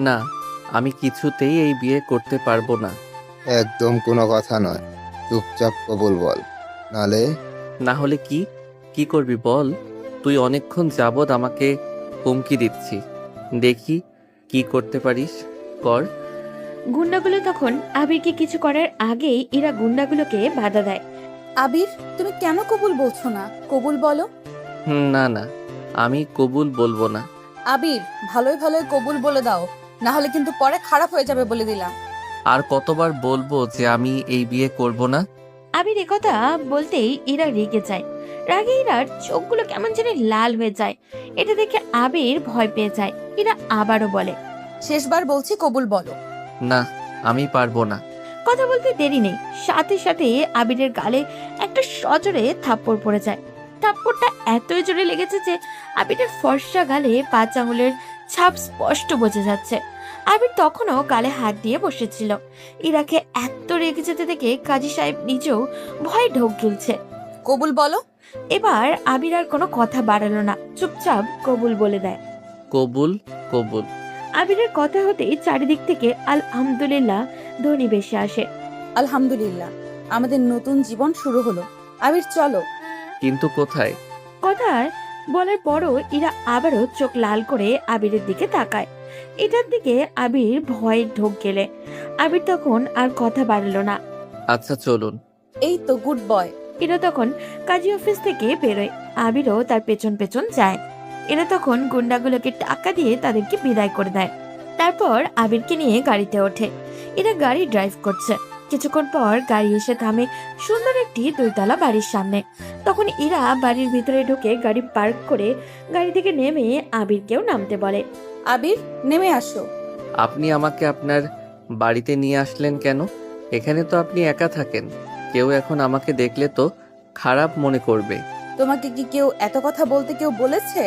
না, আমি কিছুতেই এই বিয়ে করতে পারবো না। একদম কোনো কথা নয়, চুপচাপ কবুল বল, নালে না হলে কি কি করবি বল? তুই অনেকক্ষণ যাবৎ আমাকে হুমকি দিচ্ছি, দেখি কি করতে পারিস, কর। গুন্ডাগুলো তখন আবিরকে কিছু করার আগেই ইরা গুন্ডাগুলোকে বাধা দেয়। আবির, তুমি কেন কবুল বলছো না? কবুল বলো। না না, আমি কবুল বলবো না। আবির, ভালোই ভালোই কবুল বলে দাও, না হলে কিন্তু পরে খারাপ হয়ে যাবে বলে দিলাম। আর কতবার বলবো যে আমি এই বিয়ে করব না? আবির একথা বলতেই ইরা রেগে যায়। রাগে ইরার চোখগুলো কেমন যেন লাল হয়ে যায়। এটা দেখে আবির ভয় পেয়ে যায়। ইরা আবারও বলে, শেষবার বলছি, কবুল বলো। না, আমি পারবো না। কথা বলতে দেরি নেই, সাথে সাথে আবিরের গালে একটা সজোরে থাপ্পড় পড়ে যায়। থাপ্পড়টা এতই জোরে লেগেছে যে আবিরের ফর্সা গালে 5 আঙুলের ছাপ স্পষ্ট বোঝা যাচ্ছে। আবির তখনও গালে হাত দিয়ে বসেছিল। ইরাকে এত রেগে যেতে দেখে কাজী সাহেব নিজেও ভয়ে ঢোক গিলছে। কবুল বলো। এবার আবির আর কোনো কথা বাড়ালো না, চুপচাপ কবুল বলে দেয়। কবুল কবুল। আবিরের কথা হতেই চারিদিক থেকে আলহামদুলিল্লাহ ধ্বনি ভেসে আসে। আলহামদুলিল্লাহ, আমাদের নতুন জীবন শুরু হলো। আবির চলো। কিন্তু কোথায়? কথা বলার পরও ইরা আবারও চোখ লাল করে আবিরের দিকে তাকায়। এটার দিকে আবির ভয়ে ঢোক গেলে। আবির তখন আর কথা বাড়ালো না। আচ্ছা চলুন। এই তো গুড বয়। এরা তখন কাজী অফিস থেকে বেরোয়। আবিরও তার পেছন পেছন যায়। এরা তখন গুন্ডাগুলোকে টাকা দিয়ে তাদেরকে বিদায় করে দেয়। তারপর আবিরকে নিয়ে গাড়িতে ওঠে। এরা গাড়ি ড্রাইভ করছে। কিছুক্ষণ পর গাড়ি এসে থামে সুন্দর একটি 2 তলা বাড়ির সামনে। তখন ইরা বাড়ির ভিতরে ঢুকে গাড়ি পার্ক করে গাড়ি থেকে নেমে আবিরকেও নামতে বলে। আবির, নেমে আসো। আপনি আমাকে আপনার বাড়িতে নিয়ে আসলেন কেন? এখানে তো আপনি একা থাকেন, কেউ এখন আমাকে দেখলে তো খারাপ মনে করবে। তোমাকে কি কেউ এত কথা বলতে কেউ বলেছে?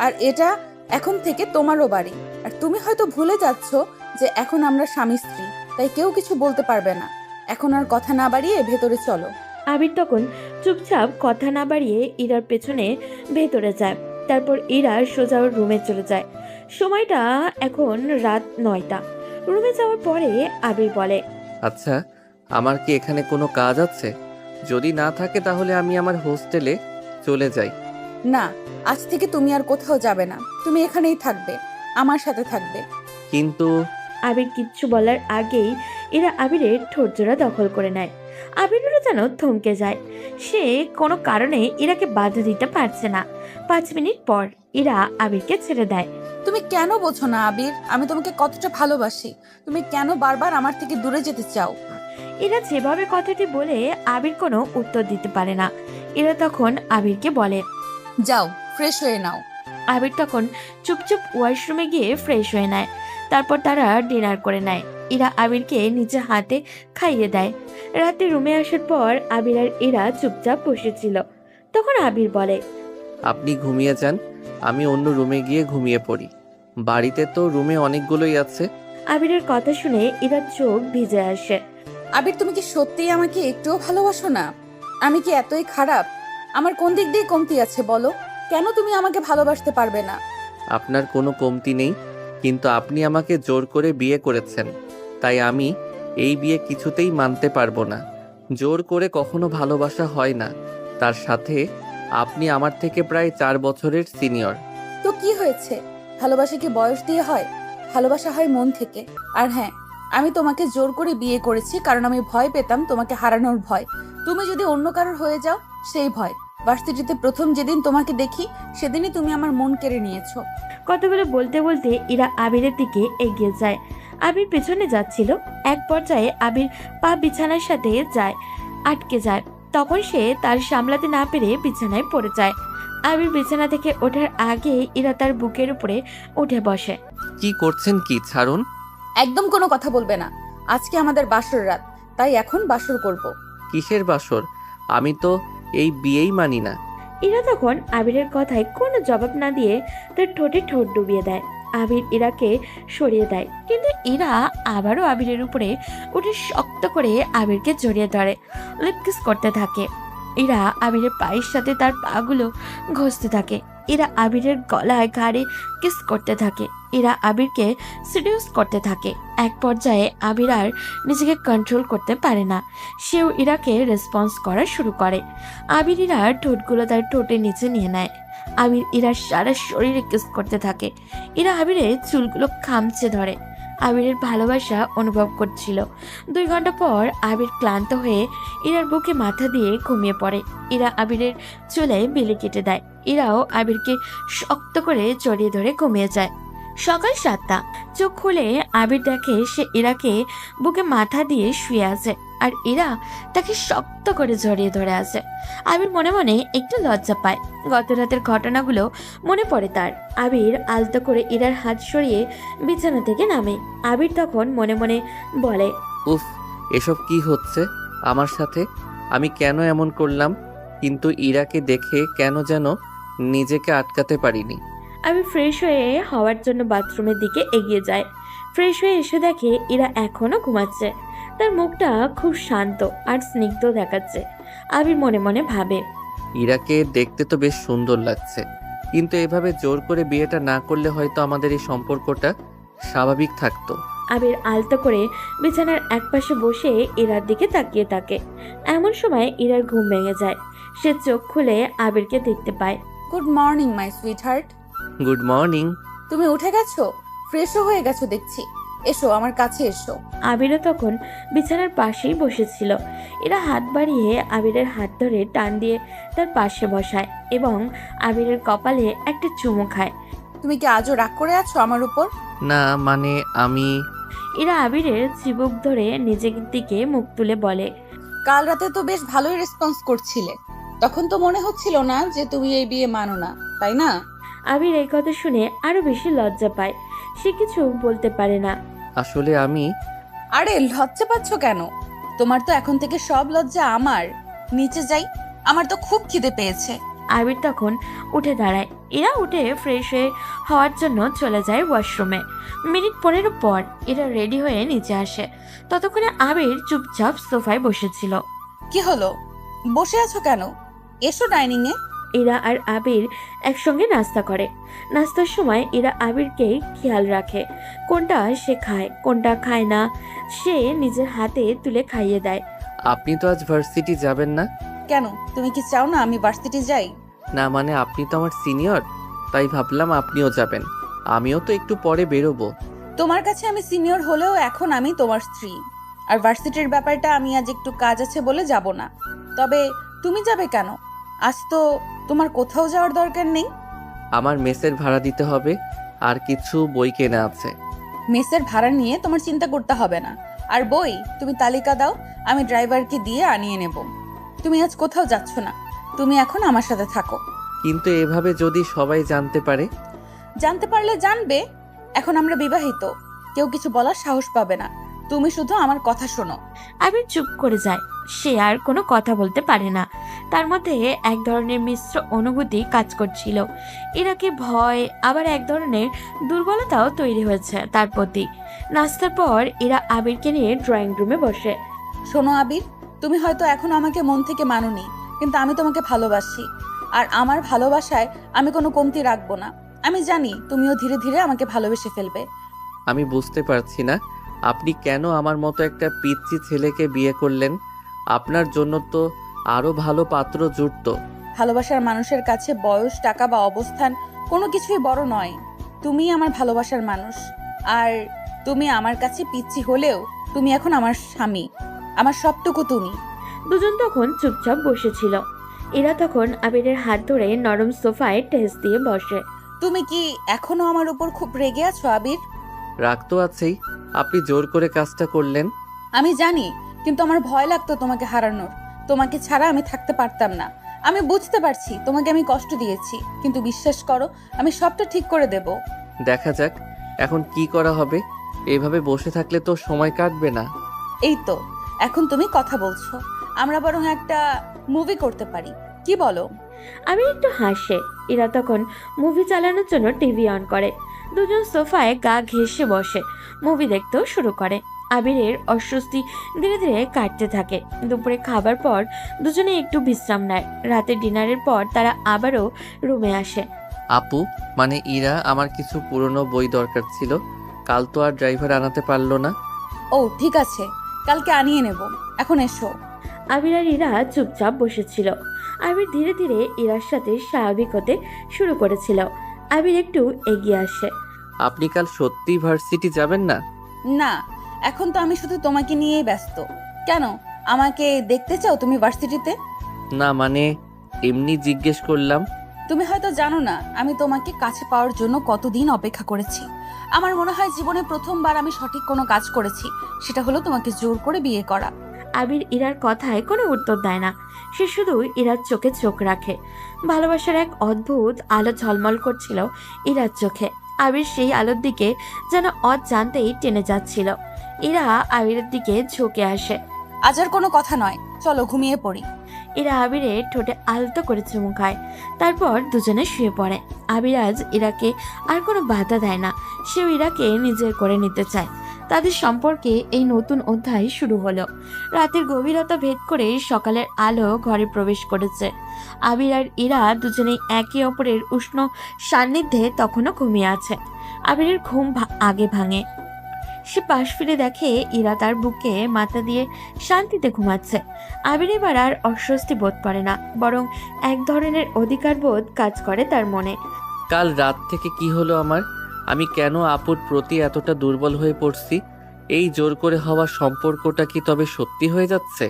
আর এটা এখন থেকে তোমারও বাড়ি। আর তুমি হয়তো ভুলে যাচ্ছ যে এখন আমরা স্বামী স্ত্রী, তাই কেউ কিছু বলতে পারবে না। এখন আর কথা না বাড়িয়ে ভেতরে চলো। আবির তখন চুপচাপ কথা না বাড়িয়ে ইরার পেছনে ভেতরে যায়। তারপর ইরা সোজা ওর রুমে চলে যায়। সময়টা এখন রাত 9টা। রুমে যাওয়ার পরে আবির বলে, আচ্ছা, আমার কি এখানে কোনো কাজ আছে? যদি না থাকে তাহলে আমি আমার হোস্টেলে চলে যাই। না, আজ থেকে তুমি আর কোথাও যাবে না, তুমি এখানেই থাকবে, আমার সাথে থাকবে। কিন্তু আবির কিচ্ছু বলার আগেই এরা আবিরের ঠোঁটজোড়া দখল করে নেয়। আবিরেরও যেন থমকে যায়। সে কোনো কারণে ইরাকে বাধা দিতে পারছে না। 5 মিনিট পর ইরা আবিরকে ছেড়ে দেয়। তুমি কেন বোঝো না আবির, আমি তোমাকে কতটা ভালোবাসি। তুমি কেন বারবার আমার থেকে দূরে যেতে চাও? এরা যেভাবে কথাটি বলে আবির কোনো উত্তর দিতে পারে না। এরা তখন আবিরকে বলে, যাও, ফ্রেশ হয়ে নাও। আবির তখন চুপচুপ ওয়াশরুমে গিয়ে ফ্রেশ হয়ে নেয়। তারপর তারা ডিনার করে নেয়। ইরা আবিরকে নিজে হাতে খাইয়ে দেয়। রাতে রুমে আসার পর আবির আর ইরা চুপচাপ বসেছিল। তখন আবির বলে, আপনি ঘুমিয়ে যান, আমি অন্য রুমে গিয়ে ঘুমিয়ে পড়ি। বাড়িতে তো রুমে অনেকগুলোই আছে। আবিরের কথা শুনে ইরার চোখ ভিজে আসে। আবির, তুমি কি সত্যিই আমাকে একটুও ভালোবাসো না? আমি কি এতই খারাপ? আমার কোন দিক দিয়ে কমতি আছে বলো? কেন তুমি আমাকে ভালোবাসতে পারবে না? আপনার কোনো কমতি নেই, কিন্তু আপনি আমাকে জোর করে বিয়ে করেছেন, তাই আমি এই বিয়ে কিছুতেই মানতে পারবো না। জোর করে কখনো ভালোবাসা হয় না, তার সাথে আপনি আমার থেকে প্রায় 4 বছরের সিনিয়র। তো কি হয়েছে? ভালোবাসা কি বয়স দিয়ে হয়? ভালোবাসা হয় মন থেকে। আর হ্যাঁ, আমি তোমাকে জোর করে বিয়ে করেছি কারণ আমি ভয় পেতাম তোমাকে হারানোর ভয়। তুমি যদি অন্য কারোর হয়ে যাও, সেই ভয়। ভার্সিটিতে প্রথম যেদিন তোমাকে দেখি, সেদিনই তুমি আমার মন কেড়ে নিয়েছো। কথাগুলো বলতে বলতে ইরা আবিরের দিকে এগিয়ে যায়। আবির পেছনে যাচ্ছিল। এক পর্যায়ে আবির পা বিছানার সাথে যায়, আটকে যায়। তখন সে তার সামলাতে না পেরে বিছানায় পড়ে যায়। আবির বিছানা থেকে ওঠার আগে ইরা তার বুকের উপরে উঠে বসে। কি করছেন কি? ছাড়ুন। একদম কোনো কথা বলবে না। আজকে আমাদের বাসর রাত, তাই এখন বাসর করব। কিসের বাসর? আমি তো এই বিয়েই মানি না। ইরা তখন আবিরের কথায় কোনো জবাব না দিয়ে তার ঠোঁটে ঠোঁট ডুবিয়ে দেয়। আবির ইরাকে সরিয়ে দেয়, কিন্তু ইরা আবারও আবিরের উপরে উঠে শক্ত করে আবিরকে জড়িয়ে ধরে লিপ কিস করতে থাকে। এরা আবিরের পায়ের সাথে তার পাগুলো ঘষতে থাকে। এরা আবিরের গলায় ঘাড়ে কিস করতে থাকে। এরা আবিরকে সিডিউস করতে থাকে। এক পর্যায়ে আবির আর নিজেকে কন্ট্রোল করতে পারে না, সেও ইরাকে রেসপন্স করা শুরু করে। আবির ইরার ঠোঁটগুলো তার ঠোঁটের নিচে নিয়ে নেয়। আবির ইরার সারা শরীরে কিস করতে থাকে। ইরা আবিরের চুলগুলো খামচে ধরে। আবিরের ভালোবাসা অনুভব করছিল। 2 ঘন্টা পর আবির ক্লান্ত হয়ে ইরার বুকে মাথা দিয়ে ঘুমিয়ে পড়ে। ইরা আবিরের চুলে বিলি কেটে দেয়। ইরাও আবিরকে শক্ত করে জড়িয়ে ধরে ঘুমিয়ে যায়। সকাল 7টা। চোখ খুলে আবির দেখে সে ইরাকে বুকে মাথা দিয়ে শুয়ে আছে আর ইরা তাকে শক্ত করে জড়িয়ে ধরে আছে। আবির মনে মনে একটু লজ্জা পায়। গত রাতের ঘটনাগুলো মনে পড়ে তার। আবির আলতো করে ইরার হাত সরিয়ে বিছানা থেকে নামে। আবির তখন মনে মনে বলে, উফ, এসব কি হচ্ছে আমার সাথে? আমি কেন এমন করলাম? কিন্তু ইরাকে দেখে কেন যেন নিজেকে আটকাতে পারিনি। আমি ফ্রেশ হয়ে হওয়ার জন্য বাথরুমের দিকে এগিয়ে যায়। ফ্রেশ হয়ে এসে দেখে ইরা এখনো ঘুমাচ্ছে। তার মুখটা খুব শান্ত আর স্নিগ্ধ দেখাচ্ছে। আবির মনে মনে ভাবে, ইরাকে দেখতে তো বেশ সুন্দর লাগছে, কিন্তু এভাবে জোর করে বিয়েটা না করলে হয়তো আমাদের এই সম্পর্কটা স্বাভাবিক থাকতো। আবির আলতো করে বিছানার একপাশে বসে ইরার দিকে তাকিয়ে থাকে। এমন সময় ইরার ঘুম ভেঙে যায়। সে চোখ খুলে আবিরকে দেখতে পায়। Good morning my sweet heart. Good morning. তুমি উঠে গেছো? ফ্রেশও হয়ে গেছো দেখছি। এসো আমার কাছে এসো। আবিরও তখন বিছানার পাশেই বসেছিল। এরা হাত বাড়িয়ে আবিরের হাত ধরে টান দিয়ে তার পাশে বসায় এবং আবিরের কপালে একটা চুমু খায়। তুমি কি আজও রাগ করে আছো আমার উপর? না মানে আমি এরা আবিরের চিবুক ধরে নিজের দিকে মুখ তুলে বলে, কাল রাতে তো বেশ ভালোই রেসপন্স করছিলে। তখন তো মনে হচ্ছিল না যে তুমি এই বিয়ে মানো না, তাই না? আবির এই কথা শুনে আরো বেশি লজ্জা পায়। সে কিছু বলতে পারে না। আসলে আমি আরে লজ্জা পাচ্ছ কেন? তোমার তো এখন থেকে সব লজ্জা আমার। নিচে যাই, আমার তো খুব খিদে পেয়েছে। আবির তখন উঠে দাঁড়ায়। এরা উঠে ফ্রেশ হওয়ার জন্য চলে যায় ওয়াশরুমে। মিনিট 15 পর এরা রেডি হয়ে নিচে আসে। ততক্ষণে আবির চুপচাপ সোফায় বসেছিল। কি হলো, বসে আছো কেন? এসো ডাইনিং এ। এরা আর আবির একসঙ্গে নাস্তা করে। নাস্তার সময় এরা আবিরকে খেয়াল রাখে, কোনটা সে খায় কোনটা খায় না। সে নিজের হাতে তুলে খাইয়ে দেয়। আপনি তো আজ ভার্সিটি যাবেন না? কেন, তুমি কি চাও না আমি ভার্সিটি যাই? না মানে আপনি তো আমার সিনিয়র, তাই ভাবলাম আপনিও যাবেন। আমিও তো একটু পরে বেরোবো। তোমার কাছে আমি সিনিয়র হলেও এখন আমি তোমার স্ত্রী। আর ভার্সিটির ব্যাপারটা আমি আজ একটু কাজ আছে বলে যাব না। তবে তুমি যাবে কেন? আজ তো তোমার কোথাও যাওয়ার দরকার নেই। আমার মেসের ভাড়া দিতে হবে, আর কিছু বই কেনা আছে। মেসের ভাড়া নিয়ে তোমার চিন্তা করতে হবে না। আর বই তুমি তালিকা দাও, আমি ড্রাইভারকে দিয়ে আনিয়ে নেব। তুমি আজ কোথাও যাচ্ছ না, তুমি এখন আমার সাথে থাকো। কিন্তু এভাবে যদি সবাই জানতে পারে? জানতে পারলে জানবে। এখন আমরা বিবাহিত, কেউ কিছু বলার সাহস পাবে না। তুমি শুধু আমার কথা শোনো। আবির চুপ করে যায়। সে আর কোনো কথা বলতে পারে না। তার মধ্যে এক ধরনের মিশ্র অনুভূতি কাজ করছিল। এরাকে ভয়, আবার এক ধরনের দুর্বলতাও তৈরি হয়েছে তার প্রতি। নাস্তার পর এরা আবিরকে নিয়ে ড্রয়িং রুমে বসে। শোনো আবির, তুমি হয়তো এখনো আমাকে মন থেকে মানোনি, কিন্তু আমি তোমাকে ভালোবাসি। আর আমার ভালোবাসায় আমি কোনো কমতি রাখবো না। আমি জানি তুমিও ধীরে ধীরে আমাকে ভালোবেসে ফেলবে। আমি বুঝতে পারছি না আপনি কেন আমার মতো একটা পিচ্চি ছেলেকে বিয়ে করলেন। আপনার জন্য তো আরো ভালো পাত্র জুটতো। ভালোবাসার মানুষের কাছে বয়স, টাকা বা অবস্থান কোনো কিছুই বড় নয়। তুমি আমার ভালোবাসার মানুষ। আর তুমি আমার কাছে পিচ্চি হলেও তুমি এখন আমার স্বামী, আমার সবটুকু তুমি। দুজন তখন চুপচাপ বসেছিল। এরা তখন আবিরের হাত ধরে নরম সোফায় টেস দিয়ে বসে। তুমি কি এখনো আমার উপর খুব রেগে আছো আবির? রাগ তো আছেই, আপনি জোর করে কাজটা করলেন। আমি জানি, কিন্তু আমার ভয় লাগতো তোমাকে হারানোর। তোমাকে ছাড়া আমি থাকতে পারতাম না। আমি বুঝতে পারছি তোমাকে আমি কষ্ট দিয়েছি, কিন্তু বিশ্বাস করো আমি সবটা ঠিক করে দেব। দেখা যাক এখন কি করা হবে। এভাবে বসে থাকলে তো সময় কাটবে না। এই তো এখন তুমি কথা বলছো, আমরা বরং একটা মুভি করতে পারি, কি বলো? আমি একটু হাসে। এরা তখন মুভি চালানোর জন্য টিভি অন করে। দুজন সোফায় গা ঘেঁষে বসে মুভি দেখতেও শুরু করে। আবিরের অস্বস্তি ধীরে ধীরে কাটতে থাকে। দুপুরে খাবার পর দুজনে একটু বিশ্রাম নেয়। রাতে ডিনারের পর তারা আবারও রুমে আসে। আপু, মানে ইরা, আমার কিছু পুরনো বই দরকার ছিল। কাল তো আর ড্রাইভার আনাতে পারলো না। ও ঠিক আছে, কালকে আনিয়ে নেব। এখন এসো। আবির আর ইরা চুপচাপ বসেছিল। আবির ধীরে ধীরে ইরার সাথে স্বাভাবিক হতে শুরু করেছিল। আবির একটু এগিয়ে আসে। আপনি কাল সত্যিই ভার্সিটি যাবেন না? না, এখন তো আমি শুধু তোমাকে নিয়েই ব্যস্ত। কেন, আমাকে দেখতে চাও তুমি ভার্সিটিতে? না, মানে এমনি জিজ্ঞেস করলাম। তুমি হয়তো জানো না আমি তোমাকে কাছে পাওয়ার জন্য কতদিন অপেক্ষা করেছি। আমার মনে হয় জীবনে প্রথমবার আমি সঠিক কোনো কাজ করেছি, সেটা হলো তোমাকে জোর করে বিয়ে করা। আবির ইরার কথায় কোনো উত্তর দেয় না। সে শুধু ইরার চোখে চোখ রাখে। ভালোবাসার এক অদ্ভুত আলো ঝলমল করছিল ইরার চোখে। আবির সেই আলোর দিকে যেন অজান্তেই টেনে যাচ্ছিল। ইরা আবিরের দিকে ঝুঁকে আসে। আজ আর কোনো কথা নয়, চলো ঘুমিয়ে পড়ি। ইরা আবিরের ঠোঁটে আলতো করে চুমু খায়। তারপর দুজনে শুয়ে পড়ে। আবির আজ ইরাকে আর কোনো বাধা দেয় না। সেও ইরাকে নিজের করে নিতে চায়। তাদের সম্পর্কে এই নতুন অধ্যায় শুরু হলো। রাতের গভীরতা ভেদ করে সকালের আলো ঘরে প্রবেশ করেছে। আবির আর ইরা দুজনেই একে অপরের উষ্ণ সান্নিধ্যে তখনও ঘুমিয়ে আছে। আবিরের ঘুম আগে ভাঙে। সে পাশ ফিরে দেখে ইরা তার বুকে মাথা দিয়ে শান্তিতে ঘুমাচ্ছে। আবির এবার আর অস্বস্তি বোধ করে না, বরং এক ধরনের অধিকার বোধ কাজ করে তার মনে। কাল রাত থেকে কি হলো আমার? আমি কেন আপুর প্রতি এতটা দুর্বল হয়ে পড়ছি? এই জোর করে হওয়া সম্পর্কটা কি তবে সত্যি হয়ে যাচ্ছে?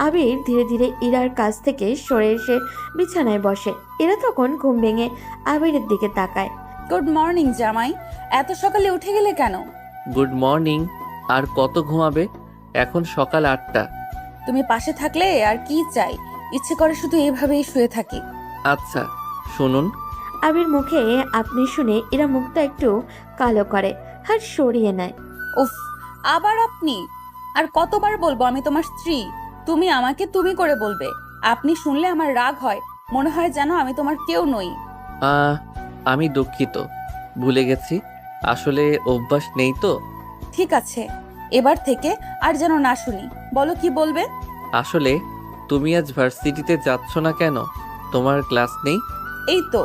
আবির ধীরে ধীরে ইরার কাছ থেকে সরে এসে বিছানায় বসে। ইরা তখন ঘুম ভেঙে আবিরের দিকে তাকায়। গুড মর্নিং জামাই, এত সকালে উঠে গেলে কেন? Good morning. আর কত ঘুমাবে? এখন সকাল 8টা। তুমি পাশে থাকলে আর কি চাই, ইচ্ছে করে শুধু এভাবেই শুয়ে থাকি। আচ্ছা শুনুন। আবির মুখে আপনি শুনে ইরা মুখটা একটু কালো করে, হাত সরিয়ে নেয়। উফ, আবার আপনি? আর কতবার বলবো আমি তোমার স্ত্রী? তুমি আমাকে তুমি করে বলবে। আপনি শুনলে আমার রাগ হয়, মনে হয় যেন আমি তোমার কেউ নই। আমি দুঃখিত, ভুলে গেছি। আসলে অভ্যাস নেই তো। ঠিক আছে, এবার থেকে আর যেন না শুনি। বলো কি বলবে? আসলে তুমি আজ ভার্সিটিতে যাচ্ছ না কেন? তোমার ক্লাস নেই? এই তো,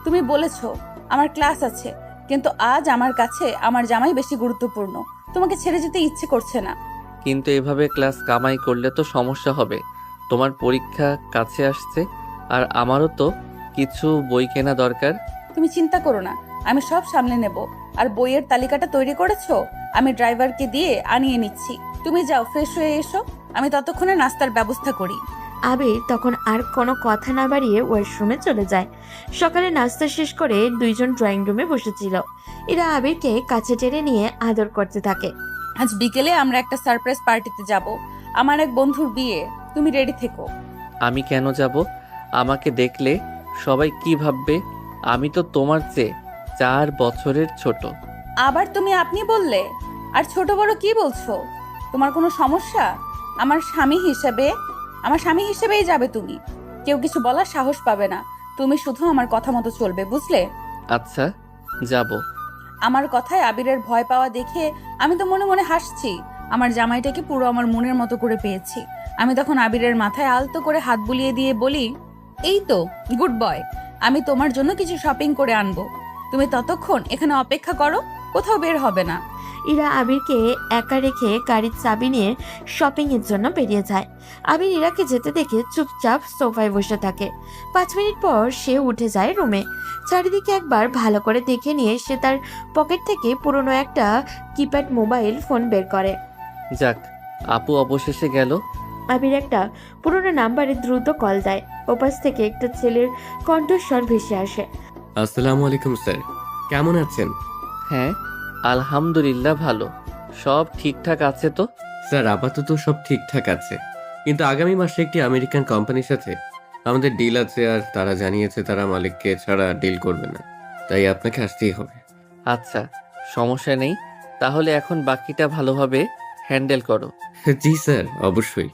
তুমি বলেছো আমার ক্লাস আছে, কিন্তু আজ আমার কাছে আমার জামাই বেশি গুরুত্বপূর্ণ। তোমাকে ছেড়ে যেতে ইচ্ছে করছে না। কিন্তু এভাবে ক্লাস কামাই করলে তো সমস্যা হবে। তোমার পরীক্ষা কাছে আসছে, আর আমারও তো কিছু বই কেনা দরকার। তুমি চিন্তা করো না, আমি সব সামলে নেব। আর বইয়ের তালিকাটা তৈরি করেছো? আমি ড্রাইভারকে দিয়ে আনিয়ে নিচ্ছি। তুমি যাও, ফ্রেশ হয়ে এসো, আমি ততক্ষণে নাস্তার ব্যবস্থা করি। আবির তখন আর কোনো কথা না বাড়িয়ে ওয়াশরুমে চলে যায়। সকালে নাস্তা শেষ করে দুইজন ড্রয়িং রুমে বসেছিল। এরা আবিরকে কাছে টেনে নিয়ে আদর করতে থাকে। আজ বিকেলে আমরা একটা সারপ্রাইজ পার্টিতে যাব, আমার এক বন্ধুর বিয়ে। তুমি রেডি থেকো। আমি কেন যাব? আমাকে দেখলে সবাই কি ভাববে? আমি তো তোমার চেয়ে 4 বছরের ছোট। আবার তুমি আপনি বললে? আর ছোট বড় কি বলছো? তোমার কোনো সমস্যা? আমার স্বামী হিসেবেই যাবে তুমি। কেউ কিছু বলার সাহস পাবে না। তুমি শুধু আমার কথা মতো চলবে, বুঝলে? আচ্ছা, যাব। আমার কথায় আবিরের ভয় পাওয়া দেখে আমি তো মনে মনে হাসছি। আমার জামাইটাকে পুরো আমার মনের মতো করে পেয়েছি। আমি তখন আবিরের মাথায় আলতো করে হাত বুলিয়ে দিয়ে বলি, এই তো গুড বয়, আমি তোমার জন্য কিছু শপিং করে আনবো। তুমি ততক্ষণ এখানে অপেক্ষা করো, কোথাও বের হবে না। ইরা আবিরকে একা রেখে গাড়ির চাবি নিয়ে শপিং এর জন্য বেরিয়ে যায়। আবির ইরাকে যেতে দেখে চুপচাপ সোফায় বসে থাকে। 5 মিনিট পর সে উঠে যায় রুমে। চারিদিকে একবার ভালো করে দেখে নিয়ে সে তার পকেট থেকে পুরনো একটা কিপ্যাড মোবাইল ফোন বের করে। যাক, আপু অবশেষে গেল। আবির একটা পুরনো নাম্বারে দ্রুত কল দেয়। ওপাশ থেকে একটা ছেলের কণ্ঠস্বর ভেসে আসে। আসসালামু আলাইকুম স্যার, কেমন আছেন? হ্যাঁ, আলহামদুলিল্লাহ ভালো। সব ঠিকঠাক আছে তো? স্যার আপাতত সব ঠিকঠাক আছে, কিন্তু আগামী মাসে একটি আমেরিকান কোম্পানির সাথে আমাদের ডিল আছে, আর তারা জানিয়েছে তারা মালিককে ছাড়া ডিল করবে না, তাই আপনাকে আসতেই হবে। আচ্ছা, সমস্যা নেই। তাহলে এখন বাকিটা ভালোভাবে হ্যান্ডেল করো। জি স্যার, অবশ্যই,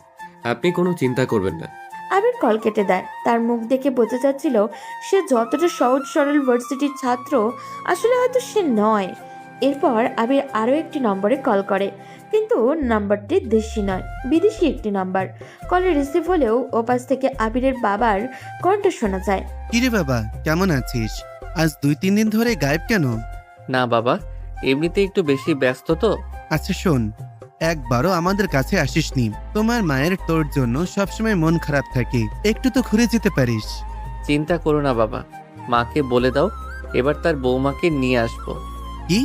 আপনি কোনো চিন্তা করবেন না। আবির কল কেটে দেয়। তার মুখ দেখে বোঝা যাচ্ছিল সে যতটা সহজ সরল ভার্সিটির ছাত্র, আসলে হয়তো সে নয়। এরপর আবির আরও একটি নম্বরে কল করে। কিন্তু নাম্বারটি দেশি নয়, বিদেশি একটি নাম্বার। কল রিসিভ হলেও ওপাশ থেকে আবিরের বাবার কণ্ঠ শোনা যায়। কিরে বাবা, কেমন আছিস? আজ 2-3 দিন ধরে গায়েব কেন? না বাবা, এমনিতে একটু বেশি ব্যস্ত তো। আচ্ছা শোন, একবারও আমাদের কাছে আসিসনি। তোমার মায়ের তোর জন্য সবসময় মন খারাপ থাকে, একটু তো ঘুরে যেতে পারিস। চিন্তা করো না বাবা, মাকে বলে দাও এবার তার বৌমাকে নিয়ে আসবো। কি,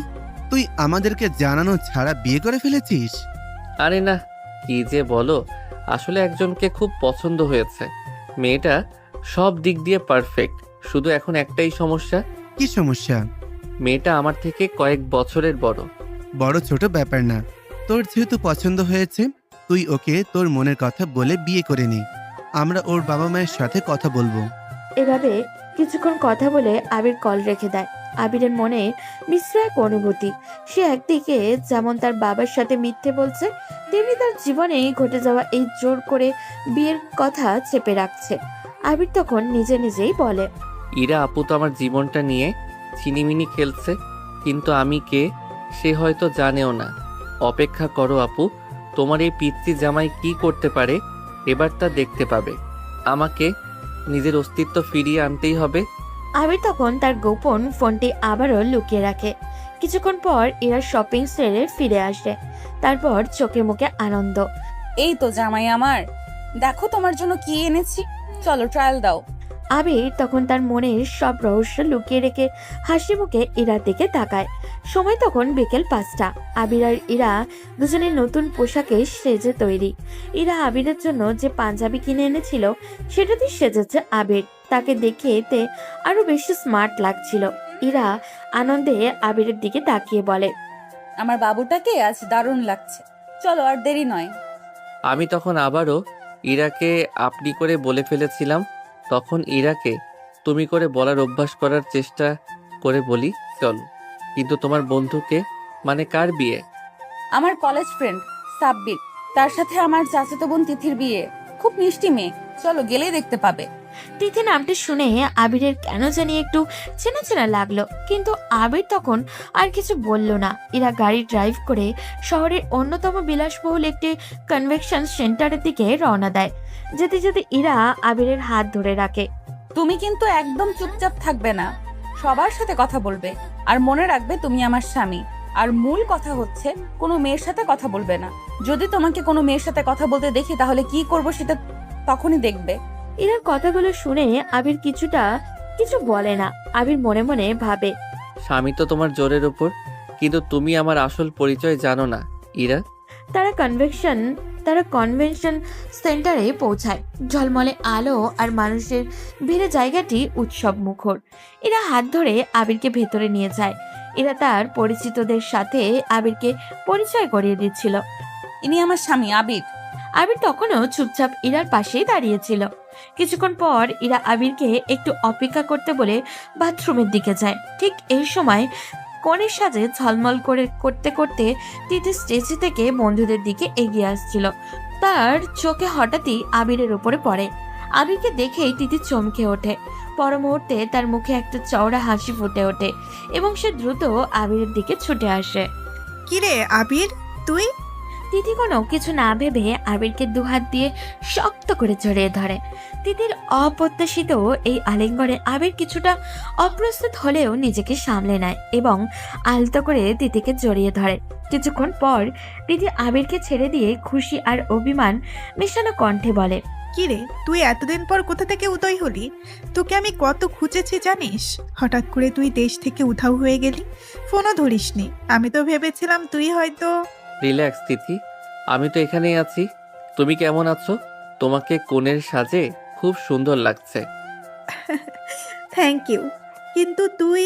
তুই আমাদেরকে জানানো ছাড়া বিয়ে করে ফেলেছিস? আরে না, কি যে বলো, আসলে একজনকে খুব পছন্দ হয়েছে। মেয়েটা সব দিক দিয়ে পারফেক্ট, শুধু এখন একটাই সমস্যা, কি সমস্যা? মেয়েটা আমার থেকে কয়েক বছরের বড়। বড় ছোট ব্যাপার না, তোর যেহেতু পছন্দ হয়েছে তুই ওকে তোর মনের কথা বলে বিয়ে করে নি। আমরা ওর বাবা মায়ের সাথে কথা বলবো। এভাবে কিছুক্ষণ কথা বলে আবির কল রেখে দেয়। আবিরের মনে মিশ্র এক অনুভূতি। সে একদিকে যেমন তার বাবার সাথে মিথ্যে বলছে, তেমনি তার জীবনে ঘটে যাওয়া এই জোর করে বিয়ের কথা চেপে রাখছে। আবির তখন নিজে নিজেই বলে, ইরা আপু তো আমার জীবনটা নিয়ে ছিনিমিনি খেলছে, কিন্তু আমি কে সে হয়তো জানেও না। অপেক্ষা করো আপু, তোমার এই পিচ্চি জামাই কি করতে পারে এবার তা দেখতে পাবে। আমাকে নিজের অস্তিত্ব ফিরিয়ে আনতেই হবে। আবির তখন তার গোপন ফোনটি আবারও লুকিয়ে রাখে। কিছুক্ষণ পর এরা শপিং সেরে ফিরে আসে। তারপর চোখে মুখে আনন্দ। এই তো জামাই আমার, দেখো তোমার জন্য কি এনেছি, চলো ট্রায়াল দাও। আবির তখন তার মনের সব রহস্য লুকিয়ে রেখে হাসি মুখে ইরার দিকে তাকায়। সময় তখন বিকেল 5টা। আবির আর ইরা দুজনের নতুন পোশাকে সেজে তৈরি। ইরা আবিরের জন্য যে পাঞ্জাবি কিনে এনেছিল সেটাতে সেজেছে আবির। তাকে দেখে এতে আরো বেশি স্মার্ট লাগছিল। ইরা আনন্দে আবিরের দিকে তাকিয়ে বলে, আমার বাবুটাকে আজ দারুণ লাগছে, চলো আর দেরি নয়। আমি তখন আবারও ইরাকে আপনি করে বলে ফেলেছিলাম। তখন ইরাকে তুমি করে বলার অভ্যাস করার চেষ্টা করে বলি, চল। কিন্তু তোমার বন্ধুকে, মানে কার বিয়ে? আমার কলেজ ফ্রেন্ড সাব্বির, তার সাথে আমার চাচাতো বোন তিথির বিয়ে। খুব মিষ্টি মেয়ে, চলো গেলেই দেখতে পাবে। তিথি নামটি শুনে আবিরের কেন জানি একটু চেনা চেনা লাগলো, কিন্তু আবির তখন আর কিছু বলল না। এরা গাড়ি ড্রাইভ করে শহরের অন্যতম বিলাসবহুল একটি কনভেনশন সেন্টারের দিকে রওনা দেয়। যেতে যেতে ইরা আবিরের হাত ধরে রাখে। তুমি কিন্তু একদম চুপচাপ থাকবে না, সবার সাথে কথা বলবে, আর মনে রাখবে তুমি আমার স্বামী। আর মূল কথা হচ্ছে কোনো মেয়ের সাথে কথা বলবে না। যদি তোমাকে কোনো মেয়ের সাথে কথা বলতে দেখি তাহলে কি করব সেটা তখনই দেখবে। ইরার কথাগুলো শুনে আবির কিছু বলে না। আবির মনে মনে ভাবে, স্বামী তো তোমার জোরের উপর, কিন্তু তুমি আমার আসল পরিচয় জানো না ইরা। তারা কনভেনশন সেন্টারে পৌঁছায়। ঝলমলে আলো আর মানুষের ভিড়ে জায়গাটি উৎসব মুখর। এরা হাত ধরে আবিরকে ভেতরে নিয়ে যায়। এরা তার পরিচিতদের সাথে আবিরকে পরিচয় করিয়ে দিচ্ছিল। ইনি আমার স্বামী আবির। আবির তখনও চুপচাপ ইরার পাশেই দাঁড়িয়েছিল। কিছুক্ষণ পর ইরা আবিরকে একটু অপেক্ষা করতে বলে বাথরুমের দিকে যায়। ঠিক এই সময় কনের সাজে ঝলমল করতে করতে তিথি স্টেজে থেকে বন্ধুদের দিকে এগিয়ে আসছিল। তার চোখে হঠাৎই আবিরের উপরে পড়ে। আবিরকে দেখেই তিথি চমকে ওঠে। পর মুহূর্তে তার মুখে একটা চওড়া হাসি ফুটে ওঠে এবং সে দ্রুত আবিরের দিকে ছুটে আসে। কিরে আবির, তুই? তিথি কোনো কিছু না ভেবে আবিরকে দুহাত দিয়ে শক্ত করে জড়িয়ে ধরে। তিথির অপ্রত্যাশিত এই আলিঙ্গনে আবির কিছুটা অপ্রস্তুত হলেও নিজেকে সামলে নেয় এবং আলতো করে তিথিকে জড়িয়ে ধরে। কিছুক্ষণ পর তিথি আবিরকে ছেড়ে দিয়ে খুশি আর অভিমান মেশানো কণ্ঠে বলে, কিরে, তুই এতদিন পর কোথা থেকে উদয় হলি? তোকে আমি কত খুঁজেছি জানিস? হঠাৎ করে তুই দেশ থেকে উধাও হয়ে গেলি, ফোনও ধরিসনি। আমি তো ভেবেছিলাম তুই হয়তো। রিল্যাক্স তিথি, আমি তো এখানেই আছি। তুমি কেমন আছো? তোমাকে কোণের সাজে খুব সুন্দর লাগছে। থ্যাংক ইউ, কিন্তু তুই।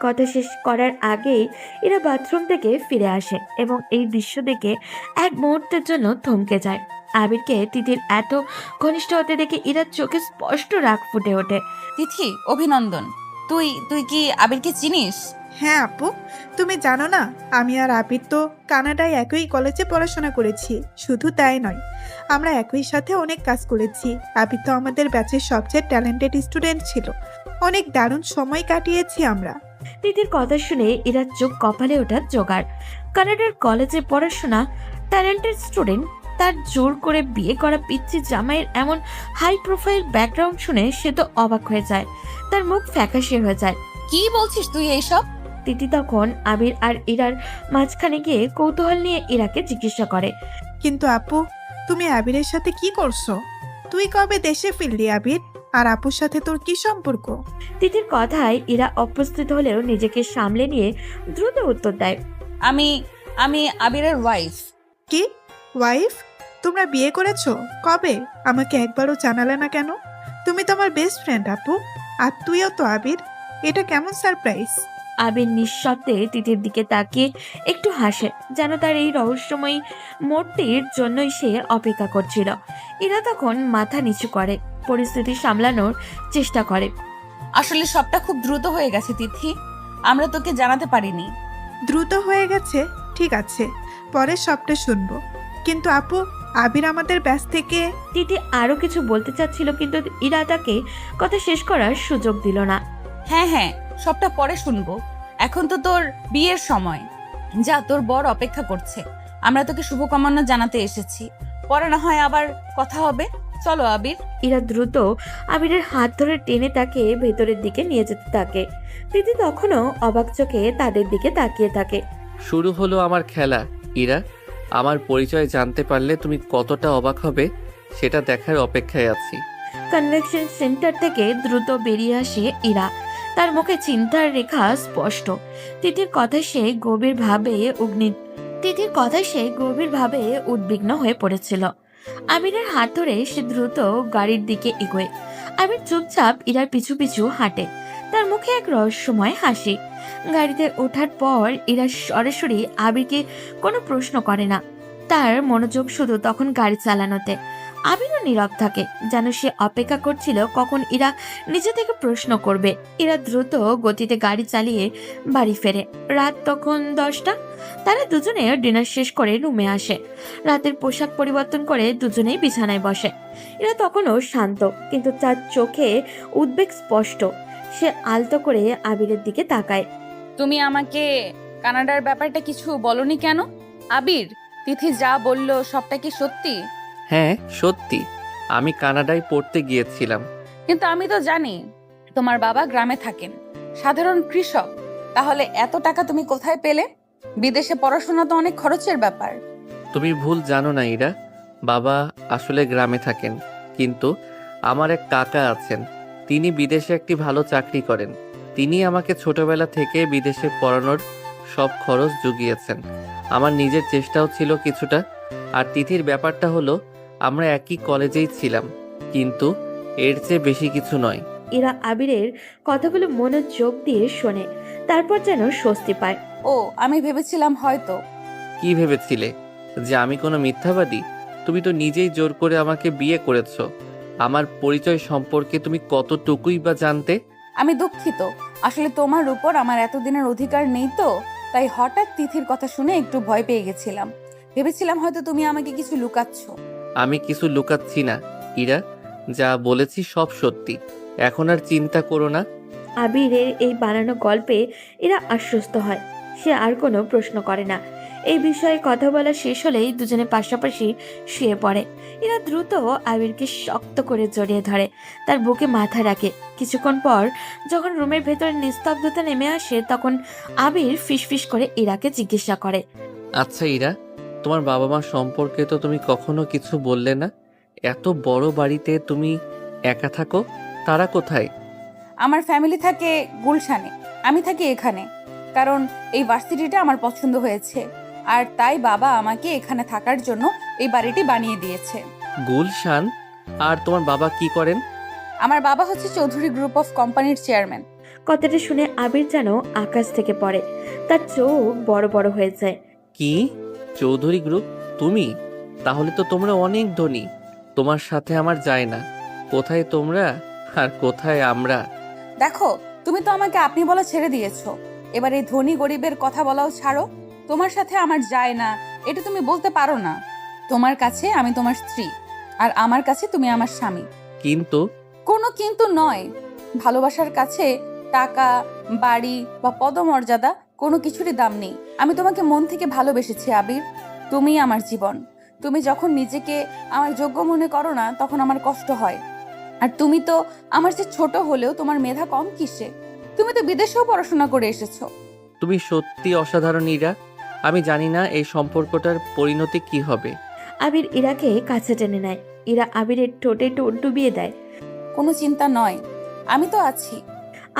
কথা শেষ করার আগেই এরা বাথরুম থেকে ফিরে আসে এবং এই দৃশ্য দেখে এক মুহূর্তের জন্য থমকে যায়। আবিরকে তিথির এত ঘনিষ্ঠ হতে দেখে ইরার চোখে স্পষ্ট রাগ ফুটে ওঠে। তিথি, অভিনন্দন। তুই তুই কি আবিরকে চিনিস? হ্যাঁ আপু, তুমি জানো না, আমি আর আবির তো কানাডায় একই কলেজে পড়াশোনা করেছি। শুধু তাই নয়, আমরা একই সাথে অনেক কাজ করেছি। আবির তো আমাদের ব্যাচের সবচেয়ে ট্যালেন্টেড স্টুডেন্ট ছিল। অনেক দারুণ সময় কাটিয়েছি আমরা। তিথির কথা শুনে ইরার চোখ কপালে ওঠার জোগাড়। কানাডার কলেজে পড়াশোনা, ট্যালেন্টেড স্টুডেন্ট, তার জোর করে বিয়ে করা পিচ্ছি জামাইয়ের এমন হাই প্রোফাইল ব্যাকগ্রাউন্ড শুনে সে তো অবাক হয়ে যায়, তার মুখ ফ্যাকাশে হয়ে যায়। কি বলছিস তুই এইসব? তিথি তখন আবির আর ইরার মাঝখানে গিয়ে কৌতূহল নিয়ে ইরাকে জিজ্ঞাসা করে। কিন্তু আপু, তুমি আবিরের সাথে কি করছো? তুই কবে দেশে ফিরলি আবির? আর আপুর সাথে তোর কি সম্পর্ক? তিথির কথায় ইরা অপ্রস্তুত হলেও নিজেকে সামলে নিয়ে দ্রুত উত্তর দেয়। আমি আমি আবিরের ওয়াইফ। কি? ওয়াইফ? তোমরা বিয়ে করেছো? কবে? আমাকে একবারও জানালে না কেন? তুমি তো আমার বেস্ট ফ্রেন্ড আপু, আর তুইও তো আবির। এটা কেমন সারপ্রাইজ? আবির নিঃশব্দে তিথির দিকে তাকিয়ে একটু হাসে, যেন তার এই রহস্যময়ী মোড়টির জন্যই সে অপেক্ষা করছিল। ইরা তখন মাথা নিচু করে পরিস্থিতি সামলানোর চেষ্টা করে। আসলে সবটা খুব দ্রুত হয়ে গেছে তিথি, আমরা তোকে জানাতে পারিনি। দ্রুত হয়ে গেছে? ঠিক আছে, পরে সবটা শুনবো। কিন্তু আপু, আবির আমাদের ব্যাচ থেকে। তিথি আরো কিছু বলতে চাচ্ছিল, কিন্তু ইরা তাকে কথা শেষ করার সুযোগ দিল না। হ্যাঁ হ্যাঁ, সবটা পরে শুনবো। এখন তো তোর বিয়ের সময়, যা, তোর বর অপেক্ষা করছে। আমরা তোকে শুভকামনা জানাতে এসেছি, পরে না হয় আবার কথা হবে। চলো আবির। ইরা দ্রুত আবিরের হাত ধরে টেনে তাকে ভেতরের দিকে নিয়ে যেতে থাকে। তিথি তখনও অবাক চোখে তাদের দিকে তাকিয়ে থাকে। শুরু হলো আমার খেলা। ইরা, আমার পরিচয় জানতে পারলে তুমি কতটা অবাক হবে সেটা দেখার অপেক্ষায় আছি। কনভেনশন সেন্টার থেকে দ্রুত বেরিয়ে আসে ইরা, তার মুখে চিন্তার রেখা স্পষ্ট। তিথির কথায় সে গভীরভাবে উদ্বিগ্ন হয়ে পড়েছিল। আমিরের হাত ধরে সে দ্রুত গাড়ির দিকে এগোয়। আমির চুপচাপ ইরার পিছু পিছু হাঁটে, তার মুখে এক রহস্যময় হাসি। গাড়িতে ওঠার পর ইরা সরাসরি আবিরকে কোনো প্রশ্ন করে না, তার মনোযোগ শুধু তখন গাড়ি চালানোতে। আবিরও নীরব থাকে, যেন সে অপেক্ষা করছিল কখন ইরা নিজে থেকে প্রশ্ন করবে। ইরা দ্রুত গতিতে গাড়ি চালিয়ে বাড়ি ফেরে। রাত তখন 10টা। তারা দুজনে ডিনার শেষ করে রুমে আসে। রাতের পোশাক পরিবর্তন করে দুজনেই বিছানায় বসে। এরা তখনও শান্ত, কিন্তু তার চোখে উদ্বেগ স্পষ্ট। সে আলতো করে আবিরের দিকে তাকায়। তুমি আমাকে কানাডার ব্যাপারটা কিছু বলনি কেন? আবির, তিথি যা বলল সবটা কি সত্যি? হ্যাঁ সত্যি, আমি কানাডায় পড়তে গিয়েছিলাম। কিন্তু আমি তো জানি তোমার বাবা গ্রামে থাকেন, সাধারণ কৃষক। তাহলে এত টাকা তুমি কোথায় পেলে? বিদেশে পড়াশোনা তো অনেক খরচের ব্যাপার। তুমি ভুল জানো না ইরা, বাবা আসলে গ্রামে থাকেন, কিন্তু আমার এক কাকা আছেন, তিনি বিদেশে একটি ভালো চাকরি করেন। তিনি আমাকে ছোটবেলা থেকে বিদেশে পড়ানোর সব খরচ জুগিয়েছেন। আমার নিজের চেষ্টাও ছিল কিছুটা। আর তিথির ব্যাপারটা হলো, আমরা একই কলেজেই ছিলাম, কিন্তু এর চেয়ে বেশি কিছু নয়। এরা আবিরের কথাগুলো মনোযোগ দিয়ে শোনে, তারপর যেন স্বস্তি পায়। ও, আমি ভেবেছিলাম হয়তো। কি ভেবেছিলে? যে আমি কোনো মিথ্যাবাদী? তুমি তো নিজেই জোর করে আমাকে বিয়ে করেছো। আমার পরিচয় সম্পর্কে তুমি কতটুকুই বা জানতে? আমি দুঃখিত, আসলে তোমার উপর আমার এতদিনের অধিকার নেই তো, তাই হঠাৎ তিথির কথা শুনে একটু ভয় পেয়ে গেছিলাম। ভেবেছিলাম হয়তো তুমি আমাকে কিছু লুকাচ্ছ। আমি কিছু লুকাচ্ছি না ইরা, যা বলেছি সব সত্যি। এখন আর চিন্তা করো না। আবিরের এই বানানো গল্পে এরা আশ্বস্ত হয়। সে আর কোনো প্রশ্ন করে না। এই বিষয়ে কথা বলা শেষ হলেই দুজনে পাশাপাশি শুয়ে পড়ে। এরা দ্রুত আবিরকে শক্ত করে জড়িয়ে ধরে, তার বুকে মাথা রাখে। কিছুক্ষণ পর যখন রুমের ভেতরে নিস্তব্ধতা নেমে আসে, তখন আবির ফিসফিস করে ইরাকে জিজ্ঞাসা করে। আচ্ছা ইরা, তোমার বাবা মা সম্পর্কে তো তুমি কখনো কিছু বললে না। এত বড় বাড়িতে তুমি একা থাকো, তারা কোথায়? আমার ফ্যামিলি থাকে গুলশানে, আমি থাকি এখানে। কারণ এই ভার্সিটিটা আমার পছন্দ হয়েছে, আর তাই বাবা আমাকে এখানে থাকার জন্য এই বাড়িটি বানিয়ে দিয়েছে। গুলশান? আর তোমার বাবা কি করেন? আমার বাবা হচ্ছে চৌধুরী গ্রুপ অফ কোম্পানির চেয়ারম্যান। কথাটা শুনে আবির যেন আকাশ থেকে পড়ে, তার চোখ বড় বড় হয়ে যায়। কি? চৌধুরী গ্রুপ? তুমি? তাহলে তো তোমরা অনেক ধনী। তোমার সাথে আমার যায় না। কোথায় তোমরা আর কোথায় আমরা? দেখো, তুমি তো আমাকে আপনি বলা ছেড়ে দিয়েছো, এবার এই ধনী গরিবের কথা বলাও ছাড়ো। তোমার সাথে আমার যায় না এটা তুমি বলতে পারো না। তোমার কাছে আমি তোমার স্ত্রী, আর আমার কাছে তুমি আমার স্বামী। কিন্তু কোনো কিন্তু নয়। ভালোবাসার কাছে টাকা, বাড়ি বা পদমর্যাদা কোনো কিছুরই দাম নেই। আমি তোমাকে মন থেকে ভালোবেসেছি আবির। তুমিই আমার জীবন। তুমি যখন নিজেকে আমার যোগ্য মনে করো না, তখন আমার কষ্ট হয়। আর তুমি তো আমার চেয়ে ছোট হলেও তোমার মেধা কম কিসে? তুমি তো বিদেশেও পড়াশোনা করে এসেছো। তুমি সত্যি অসাধারণ ইরা। আমি জানি না এই সম্পর্কটার পরিণতি কি হবে। আবির ইরাকে কাছে টেনে নেয়। ইরা আবিরের ঠোঁটে ঠোঁট ডুবিয়ে দেয়। কোনো চিন্তা নয়, আমি তো আছি।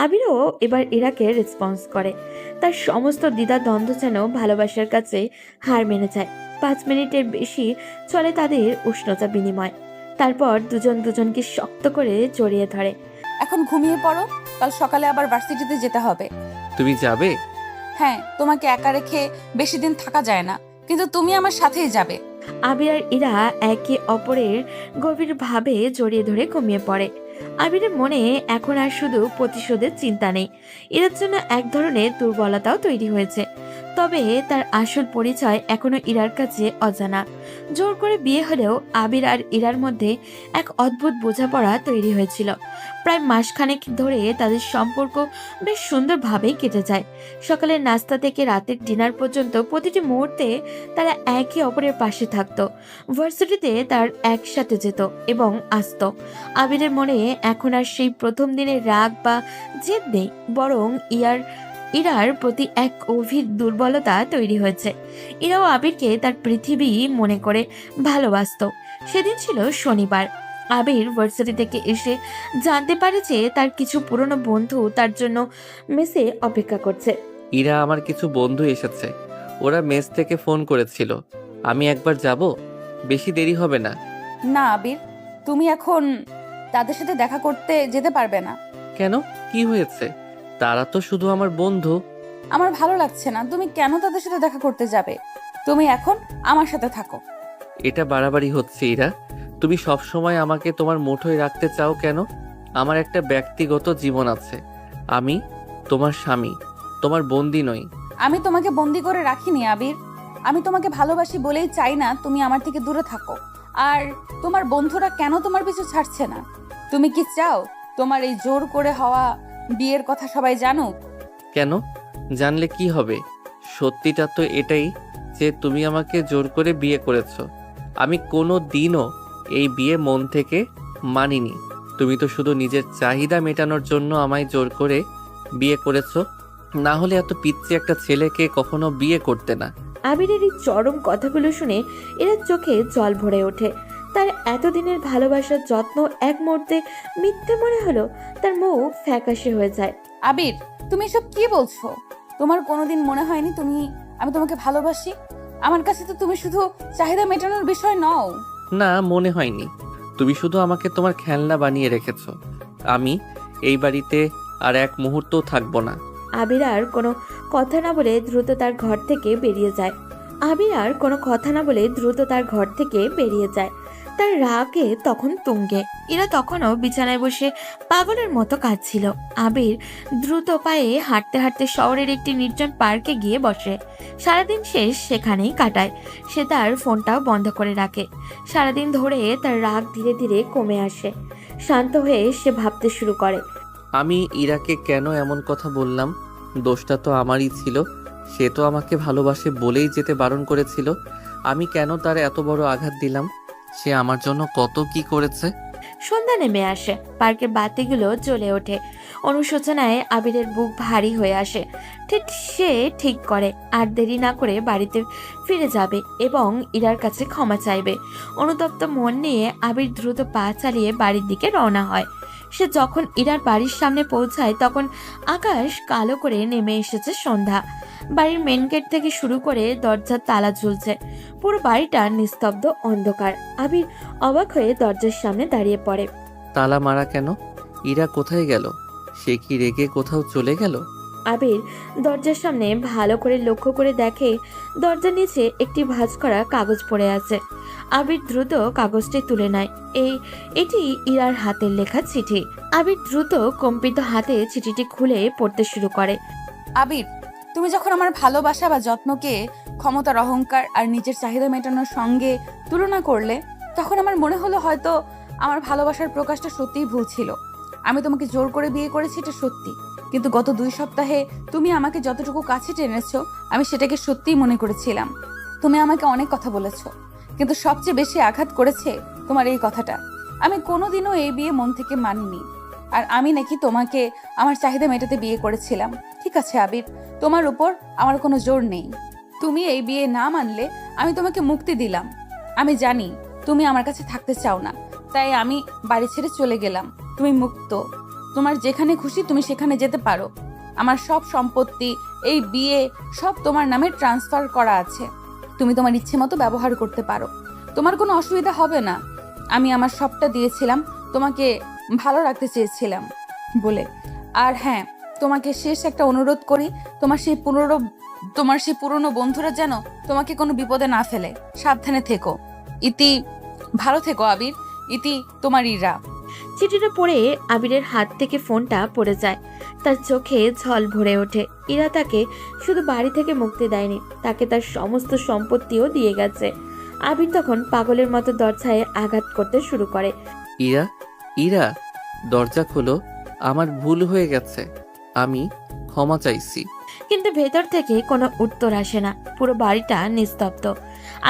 আবিরও এবার ইরাকে রেসপন্স করে। তার সমস্ত দ্বিধা দ্বন্দ্ব যেন ভালোবাসার কাছে হার মেনে যায়। 5 মিনিটের বেশি চলে তাদের উষ্ণতা বিনিময়। তারপর দুজন দুজনকে শক্ত করে জড়িয়ে ধরে। এখন ঘুমিয়ে পড়ো, কাল সকালে আবার ভার্সিটিতে যেতে হবে। তুমি যাবে? হ্যাঁ, তোমাকে একা রেখে বেশি দিন থাকা যায় না, কিন্তু তুমি আমার সাথেই যাবে। আবির আর ইরা একে অপরের গভীরভাবে জড়িয়ে ধরে ঘুমিয়ে পড়ে। আবিরের মনে এখন আর শুধু প্রতিশোধের চিন্তা নেই, ইরার জন্য এক ধরনের দুর্বলতাও তৈরি হয়েছে। তবে তার আসল পরিচয় এখনো ইরার কাছে অজানা। জোর করে বিয়ে হলেও আবির আর ইরার মধ্যে এক অদ্ভুত বোঝাপড়া তৈরি হয়েছিল। প্রায় মাসখানেক ধরে তাদের সম্পর্ক বেশ সুন্দরভাবেই কেটে যায়। সকালের নাস্তা থেকে রাতের ডিনার পর্যন্ত প্রতিটি মুহূর্তে তারা একে অপরের পাশে থাকতো। ভার্সিটিতে তার একসাথে যেত এবং আসতো। আবিরের মনে এখন আর সেই প্রথম দিনের রাগ বা জেদ নেই, বরং ইরার প্রতি এক গভীর দুর্বলতা তৈরি হয়েছে। ইরাও আবিরকে তার পৃথিবী মনে করে ভালোবাসতো। সেদিন ছিল শনিবার। আবির ভার্সিটি থেকে এসে জানতে পারে যে তার কিছু পুরনো বন্ধু তার জন্য মেসে অপেক্ষা করছে। ইরা, আমার কিছু বন্ধু এসেছে। ওরা মেস থেকে ফোন করেছিল। আমি একবার যাব? বেশি দেরি হবে না? না আবির, তুমি এখন তাদের সাথে দেখা করতে যেতে পারবে না। কেন? কি হয়েছে? তারা তো শুধু আমার বন্ধু। আমার ভালো লাগছে না, তুমি কেন তাদের সাথে দেখা করতে যাবে? তুমি এখন আমার সাথে থাকো। এটা বাড়াবাড়ি হচ্ছে ইরা। তুমি সব সময় আমাকে তোমার মুঠোয় রাখতে চাও কেন? আমার একটা ব্যক্তিগত জীবন আছে। আমি তোমার স্বামী, তোমার বন্দি নই। আমি তোমাকে বন্দি করে রাখিনি আবির। আমি তোমাকে ভালোবাসি বলেই চাই না তুমি আমার থেকে দূরে থাকো। আর তোমার বন্ধুরা কেন তোমার পিছু ছাড়ছে না? তুমি কি চাও তোমার এই জোর করে হওয়া বিয়ের কথা সবাই জানুক? কেন? জানলে কি হবে? সত্যিটা তো এটাই যে তুমি আমাকে জোর করে বিয়ে করেছো। আমি কোনো দিনও এই বিয়ে মন থেকে মানিনি। তুমি তো শুধু নিজের চাহিদা মেটানোর জন্য আমায় জোর করে বিয়ে করেছো। না হলে এত পিচ্ছি একটা ছেলেকে কখনো বিয়ে করতে না। আবিরের এই চরম কথাগুলো শুনে এরা চোখে জল ভরে ওঠে। তার এতদিনের ভালোবাসার যত্ন এক মুহূর্তে মিথ্যে মনে হলো। তার মুখ ফ্যাকাশে হয়ে যায়। আবির, তুমি এসব কি বলছো? তোমার কোনোদিন মনে হয়নি আমি তোমাকে ভালোবাসি? আমার কাছে তো তুমি শুধু চাহিদা মেটানোর বিষয় নও। না, মনে হয়নি। তুমি শুধু আমাকে তোমার খেলনা বানিয়ে রেখেছো। আমি এই বাড়িতে আর এক মুহূর্তও থাকবো না। আবির আর কোনো কথা না বলে দ্রুত তার ঘর থেকে বেরিয়ে যায়। তার রাগে তখন তুঙ্গে। এরা তখনও বিছানায় বসে পাগলের মতো কাঁদছিল। আবির দ্রুত পায়ে হাঁটতে হাঁটতে শহরের একটি নির্জন পার্কে গিয়ে বসে। সারাদিন শেষ সেখানেই কাটায়। সে তার ফোনটাও বন্ধ করে রাখে। সারাদিন ধরে তার রাগ ধীরে ধীরে কমে আসে। শান্ত হয়ে সে ভাবতে শুরু করে, আমি ইরাকে কেন এমন কথা বললাম? দোষটা তো আমারই ছিল। সে তো আমাকে ভালোবাসে বলেই যেতে বারণ করেছিল। আমি কেন তার এত বড় আঘাত দিলাম? সে আমার জন্য কত কি করেছে। সন্ধ্যা নেমে আসে। পার্কের বাতিগুলো জ্বলে ওঠে। অনুশোচনায় আবিরের বুক ভারী হয়ে আসে। সে ঠিক করে আর দেরি না করে বাড়িতে ফিরে যাবে এবং ইরার কাছে ক্ষমা চাইবে। অনুতপ্ত মন নিয়ে আবির দ্রুত পা চালিয়ে বাড়ির দিকে রওনা হয়। সে যখন ইরার বাড়ির সামনে পৌঁছায় তখন আকাশ কালো করে নেমে এসেছে সন্ধ্যা। বাড়ির মেন গেট থেকে শুরু করে দরজার তালা ঝুলছে। পুরো বাড়িটা নিস্তব্ধ অন্ধকার। আবির অবাক হয়ে দরজার সামনে দাঁড়িয়ে পড়ে। তালা মারা কেন? ইরা কোথায় গেল? সে কি রেগে কোথাও চলে গেল? আবির দরজার সামনে ভালো করে লক্ষ্য করে দেখে দরজার নিচে একটি ভাঁজ করা কাগজ পড়ে আছে। আবির দ্রুত কাগজটি তুলে নেয়। এটি ইরার হাতের লেখা চিঠি। আবির দ্রুত কম্পিত হাতে চিঠিটি খুলে পড়তে শুরু করে। আবির, তুমি যখন আমার ভালোবাসা বা যত্নকে ক্ষমতার অহংকার আর নিজের চাহিদা মেটানোর সঙ্গে তুলনা করলে, তখন আমার মনে হলো হয়তো আমার ভালোবাসার প্রকাশটা সত্যিই ভুল ছিল। আমি তোমাকে জোর করে বিয়ে করেছি, এটা সত্যি, কিন্তু গত 2 সপ্তাহে তুমি আমাকে যতটুকু কাছে টেনেছো আমি সেটাকে সত্যিই মনে করেছিলাম। তুমি আমাকে অনেক কথা বলেছো, কিন্তু সবচেয়ে বেশি আঘাত করেছে তোমার এই কথাটা। আমি কোনোদিনও এই বিয়ে মন থেকে মানিনি। আর আমি নাকি তোমাকে আমার চাহিদা মেটাতে বিয়ে করেছিলাম। ঠিক আছে আবির, তোমার উপর আমার কোনো জোর নেই। তুমি এই বিয়ে না মানলে আমি তোমাকে মুক্তি দিলাম। আমি জানি তুমি আমার কাছে থাকতে চাও না, তাই আমি বাড়ি ছেড়ে চলে গেলাম। তুমি মুক্ত, তোমার যেখানে খুশি তুমি সেখানে যেতে পারো। আমার সব সম্পত্তি, এই বিয়ে সব তোমার নামে ট্রান্সফার করা আছে। তুমি তোমার ইচ্ছে মতো ব্যবহার করতে পারো, তোমার কোনো অসুবিধা হবে না। আমি আমার সবটা দিয়েছিলাম, তোমাকে ভালো রাখতে চেয়েছিলাম বলে। আর হ্যাঁ, তোমাকে শেষ একটা অনুরোধ করি, তোমার সেই পুরনো বন্ধুরা যেন তোমাকে কোনো বিপদে না ফেলে। সাবধানে থেকো। ইতি। ভালো থেকো আবির। ইতি, তোমার ইরা। চিঠিটা পড়ে আবিরের হাত থেকে ফোনটা পড়ে যায়। তার চোখে ঝল ভরে ওঠে। ইরা তাকে শুধু বাড়ি থেকে মুক্তি দেয়নি, তাকে তার সমস্ত সম্পত্তিও দিয়ে গেছে। আবির তখন পাগলের মতো দরজায় আঘাত করতে শুরু করে। ইরা, ইরা, দরজা খোলো, আমার ভুল হয়ে গেছে, আমি ক্ষমা চাইছি। কিন্তু ভেতর থেকে কোনো উত্তর আসে না। পুরো বাড়িটা নিস্তব্ধ।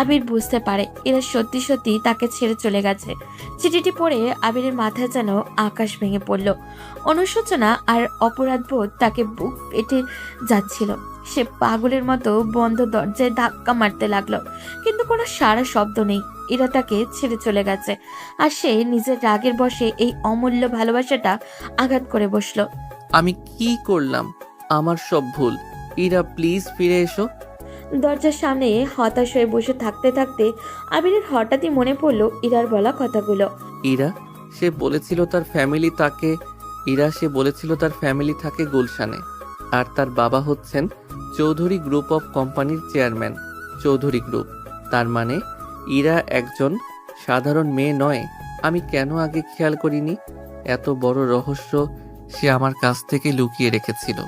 আবির বুঝতে পারে এরা সত্যি সত্যি তাকে ছেড়ে চলে গেছে। চিঠিটি পড়ে আবিরের মাথায় যেন আকাশ ভেঙে পড়ল। অনুশোচনা আর অপরাধবোধ তাকে বুক পেটে যাচ্ছিল। সে পাগলের মতো বন্ধ দরজায় ধাক্কা মারতে লাগলো, কিন্তু কোনো সারা শব্দ নেই। এরা তাকে ছেড়ে চলে গেছে, আর সে নিজের রাগের বশে এই অমূল্য ভালোবাসাটা আঘাত করে বসলো। আমি কি করলাম? আমার সব ভুল। ইরা, প্লিজ ফিরে এসো। দরজার সামনে হতাশ হয়ে বসে থাকতে থাকতে আবিরের হঠাৎই মনে পড়লো ইরার বলা কথাগুলো। ইরা, সে বলেছিল তার ফ্যামিলি থাকে গুলশানে, আর তার বাবা হচ্ছেন চৌধুরী গ্রুপ অফ কোম্পানির চেয়ারম্যান। চৌধুরী গ্রুপ, তার মানে ইরা একজন সাধারণ মেয়ে নয়। আমি কেন আগে খেয়াল করিনি? এত বড় রহস্য সে আমার কাছ থেকে লুকিয়ে রেখেছিল।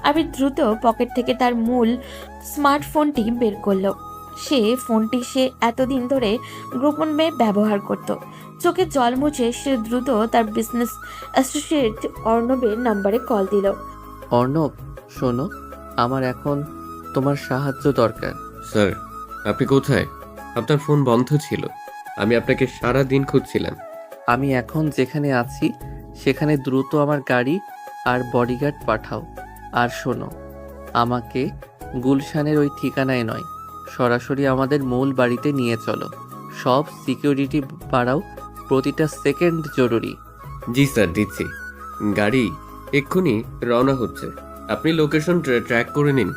আবির দ্রুত পকেট থেকে তার মূল স্মার্টফোনটি বের করলো। ফোনটি সে এতদিন ধরে গোপনে ব্যবহার করত। চোখে জল মুছে সে দ্রুত তার বিজনেস অ্যাসোসিয়েট অর্ণবের নাম্বারে কল দিল। অর্ণব, শোনো, আমার এখন তোমার সাহায্য দরকার। স্যার, আপনি কোথায়? আপনার ফোন বন্ধ ছিল, আমি আপনাকে সারা দিন খুঁজছিলাম। আমি এখন যেখানে আছি সেখানে দ্রুত আমার গাড়ি আর বডিগার্ড পাঠাও। আর শোনো, আমাকে গুলশানের ওই ঠিকানায় নয়, সরাসরি আমাদের মূল বাড়িতে নিয়ে চলো। সব সিকিউরিটি বাড়াও, প্রতিটা সেকেন্ড জরুরি। জি স্যার, দিচ্ছি। গাড়ি এক্ষুনি রওনা হচ্ছে, আপনি লোকেশন ট্র্যাক করে নিন।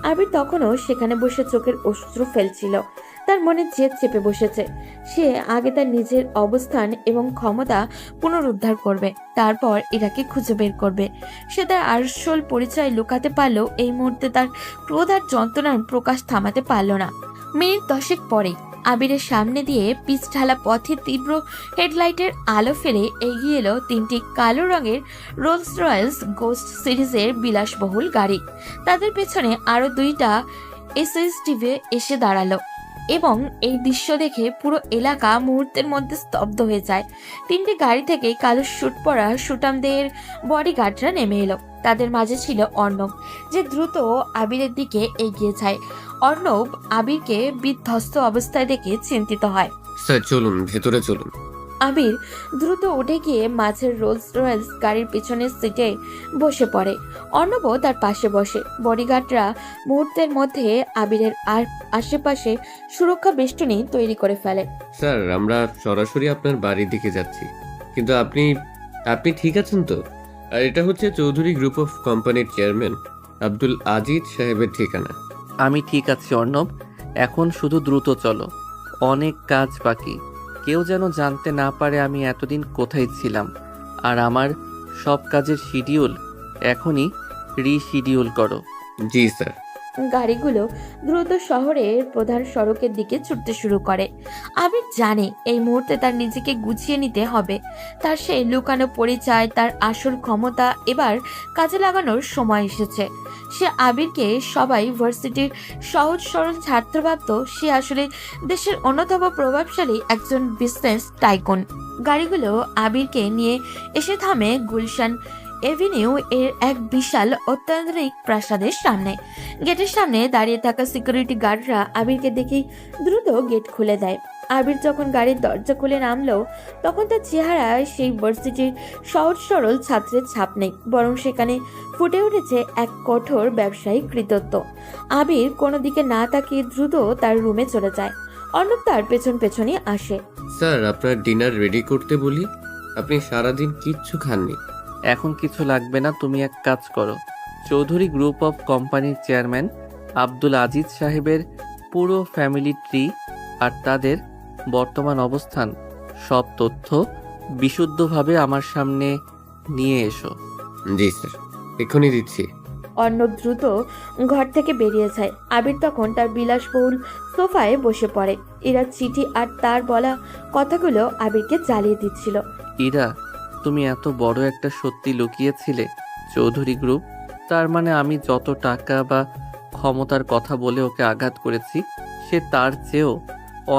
আবির তখনও সেখানে বসে চোখের অশ্রু ফেলছিল। তার মনে জেদ চেপে বসেছে। সে আগে তার নিজের অবস্থান এবং ক্ষমতা পুনরুদ্ধার করবে, তারপর ইরাকে খুঁজে বের করবে। সে তার আসল পরিচয় লুকাতে পারলেও এই মুহূর্তে তার ক্রোধ আর যন্ত্রণার প্রকাশ থামাতে পারল না। মিনিট 10 পরে আবিরের সামনে দিয়ে পিচ ঢালা পথে তীব্র হেডলাইটের আলো ফেলে এগিয়ে এলো 3টি কালো রঙের রোলস রয়েলস গোস্ট সিরিজের বিলাসবহুল গাড়ি। তাদের পেছনে আরো 2টা এসএসটিভি এসে দাঁড়ালো, এবং এই দৃশ্য দেখে পুরো এলাকা মুহূর্তের মধ্যে স্তব্ধ হয়ে যায়। 3টি গাড়ি থেকে কালো স্যুট পরা সুটামদের বডিগার্ডরা নেমে এলো। তাদের মাঝে ছিল অর্ণব, যে দ্রুত আবিরের দিকে এগিয়ে যায়। অর্ণব আবিরকে বিধ্বস্ত অবস্থায় দেখে চিন্তিত হয়। স্যার চলুন, ভেতরে চলুন। আবির দ্রুত উঠে গিয়ে মাঝের রোলস রয়েলস গাড়ির পিছনের সিটে বসে পড়ে। অর্ণবও তার পাশে বসে। বডিগার্ডরা মুহূর্তের মধ্যে আবিরের আশেপাশে সুরক্ষা বেষ্টনী তৈরি করে ফেলে। স্যার, আমরা সরাসরি আপনার বাড়ির দিকে যাচ্ছি, কিন্তু আপনি ঠিক আছেন তো? আর এটা হচ্ছে চৌধুরী গ্রুপ অফ কোম্পানির চেয়ারম্যান আব্দুল আজিজ সাহেবের ঠিকানা। আমি ঠিক আছি অর্ণব, এখন শুধু দ্রুত চলো, অনেক কাজ বাকি। কেউ যেন জানতে না পারে আমি এতদিন কোথায় ছিলাম। আর আমার সব কাজের শিডিউল এখনই রিশিডিউল করো। জি স্যার। গাড়িগুলো দ্রুত শহরের প্রধান সড়কের দিকে ছুটতে শুরু করে। আবির জানে এই মুহূর্তে তার নিজেকে গুছিয়ে নিতে হবে। তার সেই লুকানো পরিচয়, তার আসল ক্ষমতা এবার কাজে লাগানোর সময় এসেছে। সে আবিরকে সবাই ভার্সিটির সহজ সরল ছাত্র ভাবত, সে আসলে দেশের অন্যতম প্রভাবশালী একজন বিজনেস টাইকুন। গাড়িগুলো আবিরকে নিয়ে এসে থামে গুলশান এভিনিউ এর এক বিশাল অত্যাধুনিক প্রাসাদের সামনে। গেটের সামনে দাঁড়িয়ে থাকা সিকিউরিটি গার্ডরা আবিরকে দেখেই দ্রুত গেট খুলে দেয়। আবির যখন গাড়ির দরজা খুলে নামলো তখন তার চেহারায় সেই ভার্সিটির সহজ সরল ছাত্রের ছাপ নেই, বরং সেখানে ফুটে উঠেছে এক কঠোর ব্যবসায়িক কৃতিত্ব। আবির কোনো দিকে না তাকিয়ে দ্রুত তার রুমে চলে যায়। অর্ণব তার পেছন পেছনই আসে। স্যার, আপনার ডিনার রেডি করতে বলি? আপনি সারাদিন কিচ্ছু খাননি। এখন কিছু লাগবে না, তুমি এক কাজ করো। চৌধুরী গ্রুপ অফ কোম্পানির চেয়ারম্যান আব্দুল আজিজ সাহেবের পুরো ফ্যামিলি ট্রি আর তাদের বর্তমান অবস্থান সব তথ্য বিশুদ্ধভাবে আমার সামনে নিয়ে এসো। জি স্যার, এক্ষুনি দিচ্ছি। অর্ণব দ্রুত ঘর থেকে বেরিয়ে যায়। আবির তখন তার বিলাসবহুল সোফায় বসে পড়ে। ইরা চিঠি আর তার বলা কথাগুলো আবিরকে জ্বালিয়ে দিচ্ছিল। ইরা, তুমি এত বড় একটা সত্যি লুকিয়েছিলে। চৌধুরী গ্রুপ, তার মানে আমি যত টাকা বা ক্ষমতার কথা বলে ওকে আঘাত করেছি, সে তার চেয়েও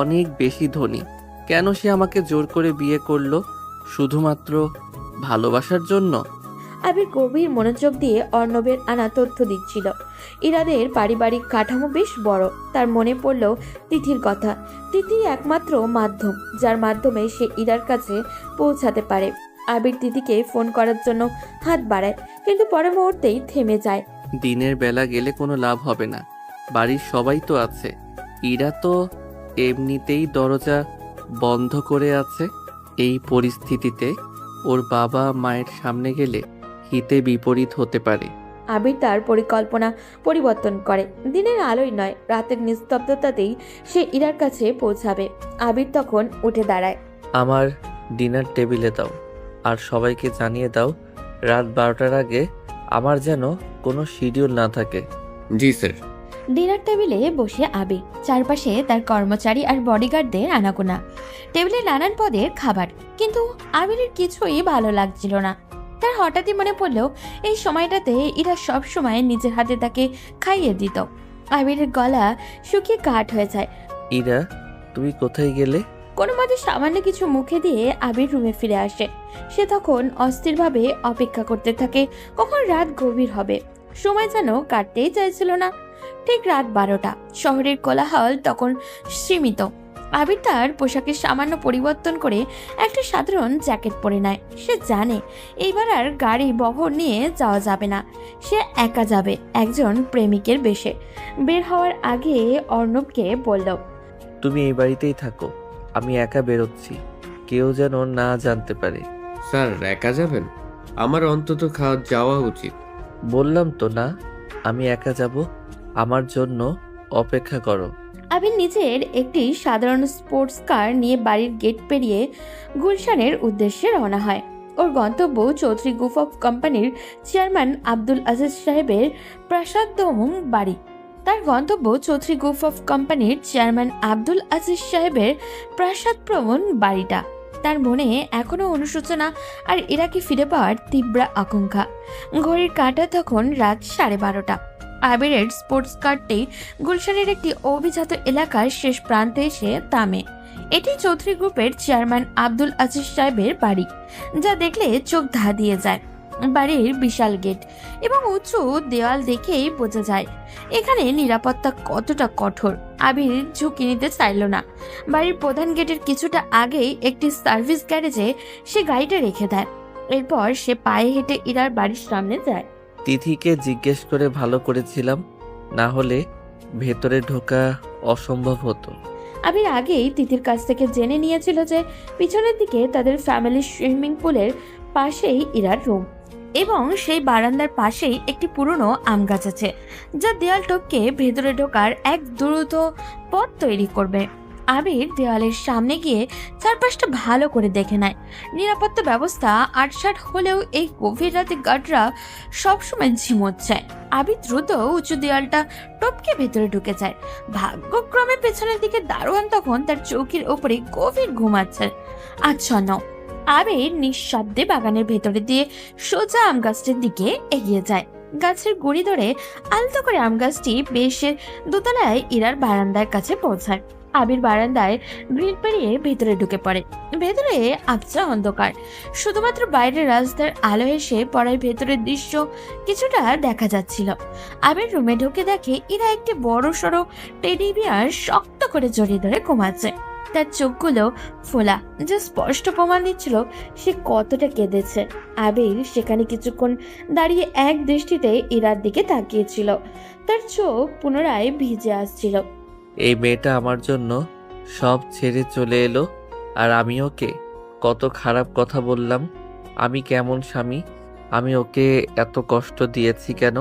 অনেক বেশি ধনী। কেন সে আমাকে জোর করে বিয়ে করলো? শুধুমাত্র ভালোবাসার জন্য? আবির গভীর মনোযোগ দিয়ে অর্ণবের আনা তথ্য দিচ্ছিল। ইরাদের পারিবারিক কাঠামো বেশ বড়। তার মনে পড়ল তিথির কথা। তিথি একমাত্র মাধ্যম যার মাধ্যমে সে ইরার কাছে পৌঁছাতে পারে। আবির তিথিকে ফোন করার জন্য হাত বাড়ায়, কিন্তু পরের মুহূর্তেই থেমে যায়। দিনের বেলা গেলে কোনো লাভ হবে না, বাড়ির সবাই তো আছে। ইরা তো এমনিতেই দরজা বন্ধ করে আছে। এই পরিস্থিতিতে ওর বাবা মায়ের সামনে গেলে হিতে বিপরীত হতে পারে। আবির তার পরিকল্পনা পরিবর্তন করে। দিনের আলোয় নয়, রাতের নিস্তব্ধতাতেই সে ইরার কাছে পৌঁছাবে। আবির তখন উঠে দাঁড়ায়। আমার ডিনার টেবিলে দাও, আর সবাইকে জানিয়ে দাও রাত 12টার আগে আমার যেন কোনো শিডিউল না থাকে। জি স্যার। ডিনার টেবিলে বসে আবির, চারপাশে তার কর্মচারী আর বডিগার্ডদের আনাগোনা। টেবিলে নানান পদের খাবার, কিন্তু আবিরের কিছুই ভালো লাগছিল না। তার হঠাৎই মনে পড়ল এই সময়টাতে ইরা সব সময় নিজের হাতে তাকে খাইয়ে দিত। আবিরের গলা শুকিয়ে কাঠ হয়ে যায়। ইরা, তুমি কোথায় গেলে? কোনো মতে সামান্য কিছু মুখে দিয়ে আবির রুমে ফিরে আসে। সে তখন অস্থিরভাবে অপেক্ষা করতে থাকে কখন রাত গভীর হবে। সময় যেন কাটতেই চাইছিল না। ঠিক রাত 12টা। শহরের কোলাহল তখন সীমিত। আবির তার পোশাকের সামান্য পরিবর্তন করে একটা সাধারণ জ্যাকেট পরে নেয়। সে জানে এইবার আর গাড়ি বহর নিয়ে যাওয়া যাবে না। সে একা যাবে, একজন প্রেমিকের বেশে। বের হওয়ার আগে অর্ণবকে বলল, তুমি এই বাড়িতেই থাকো, আমি একা বেরোচ্ছি, কেউ যেন না জানতে পারে। স্যার, একা যাবেন? আমার অন্তত খাওয়া যাওয়া উচিত। বললাম তো না, আমি একা যাব, আমার জন্য অপেক্ষা করো। আবির নিজের একটি সাধারণ স্পোর্টস কার নিয়ে বাড়ির গেট পেরিয়ে গুলশানের উদ্দেশ্যে রওনা হয়। ওর গন্তব্য চৌধুরী গ্রুপ অফ কোম্পানির চেয়ারম্যান আব্দুল আজিজ সাহেবের প্রাসাদম বাড়ি। তার গন্তব্য চৌধুরী গ্রুপ অফ কোম্পানির চেয়ারম্যান আব্দুল আজিজ সাহেবের প্রাসাদপ্রবণ বাড়িটা। তার মনে এখনো অনুশোচনা আর ইরাকে ফিরে পাওয়ার তীব্র আকাঙ্ক্ষা। ঘড়ির কাঁটা তখন রাত 12:30। আবিরের স্পোর্টস কারটি গুলশানের একটি অভিজাত এলাকার শেষ প্রান্তে এসে থামে। এটি চৌধুরী গ্রুপের চেয়ারম্যান আব্দুল আজিজ সাহেবের বাড়ি, যা দেখলে চোখ ধাঁধিয়ে যায়। বাড়ির বিশাল গেট এবং উঁচু দেওয়াল দেখেই বোঝা যায় এখানে নিরাপত্তা কতটা কঠোর। আবির ঝুঁকি নিতে চাইল না। বাড়ির প্রধান গেটের কিছুটা আগেই একটি সার্ভিস গ্যারেজে সে গাড়িটা রেখে দেয়। এরপর সে পায়ে হেঁটে ইরার বাড়ির সামনে যায়। তিথিকে জিজ্ঞেস করে ভালো করেছিলাম, না হলে ভেতরে ঢোকা অসম্ভব হতো। আবির আগেই তিথির কাছ থেকে জেনে নিয়েছিল যে পিছনের দিকে তাদের ফ্যামিলির সুইমিং পুলের পাশেই ইরার রুম, এবং সেই বারান্দার পাশেই একটি পুরনো আম গাছ আছে, যা দেয়াল টপকে ভেতরে ঢোকার এক দ্রুত পথ তৈরি করবে। আবির দেওয়ালের সামনে গিয়ে চারপাশটা ভালো করে দেখে নেয়। নিরাপত্তা ব্যবস্থা আটসাট হলেও এই গভীর রাতে গার্ডরা সবসময় ঝিমোচ্ছে। আবির দ্রুত উঁচু দেওয়ালটা টপকে ভেতরে ঢুকে যায়। ভাগ্যক্রমে পেছনের দিকে দারোয়ান তখন তার চৌকির ওপরে গভীর ঘুমাচ্ছে আচ্ছন্ন। আবির নিঃশব্দে বাগানের ভেতরে দিয়ে সোজা আম গাছটির দিকে এগিয়ে যায়। গাছের গুড়ি ধরে আলতো করে আম গাছটি বেশ দোতলায় ইরার বারান্দার কাছে পৌঁছায়। আবির বারান্দায় গ্রিল পেরিয়ে ভেতরে ঢুকে পড়ে। ভেতরে আবছা অন্ধকার, শুধুমাত্র বাইরের রাস্তার আলো এসে পড়ায় ভেতরের দৃশ্য কিছুটা দেখা যাচ্ছিল। আবির রুমে ঢুকে দেখে ইরা একটি বড় সড়ো টেডি বিয়ার শক্ত করে জড়িয়ে ধরে ঘুমাচ্ছে। তার চোখগুলো ফোলা, যা স্পষ্ট প্রমাণ দিচ্ছিল সে কতটা কেঁদেছে। আবির সেখানে কিছুক্ষণ দাঁড়িয়ে এক দৃষ্টিতে ইরার দিকে তাকিয়েছিল। তার চোখ পুনরায় ভিজে আসছিল। এই মেয়েটা আমার জন্য সব ছেড়ে চলে এলো, আর আমি ওকে কত খারাপ কথা বললাম। আমি কেমন স্বামী? আমি ওকে এত কষ্ট দিয়েছি কেন?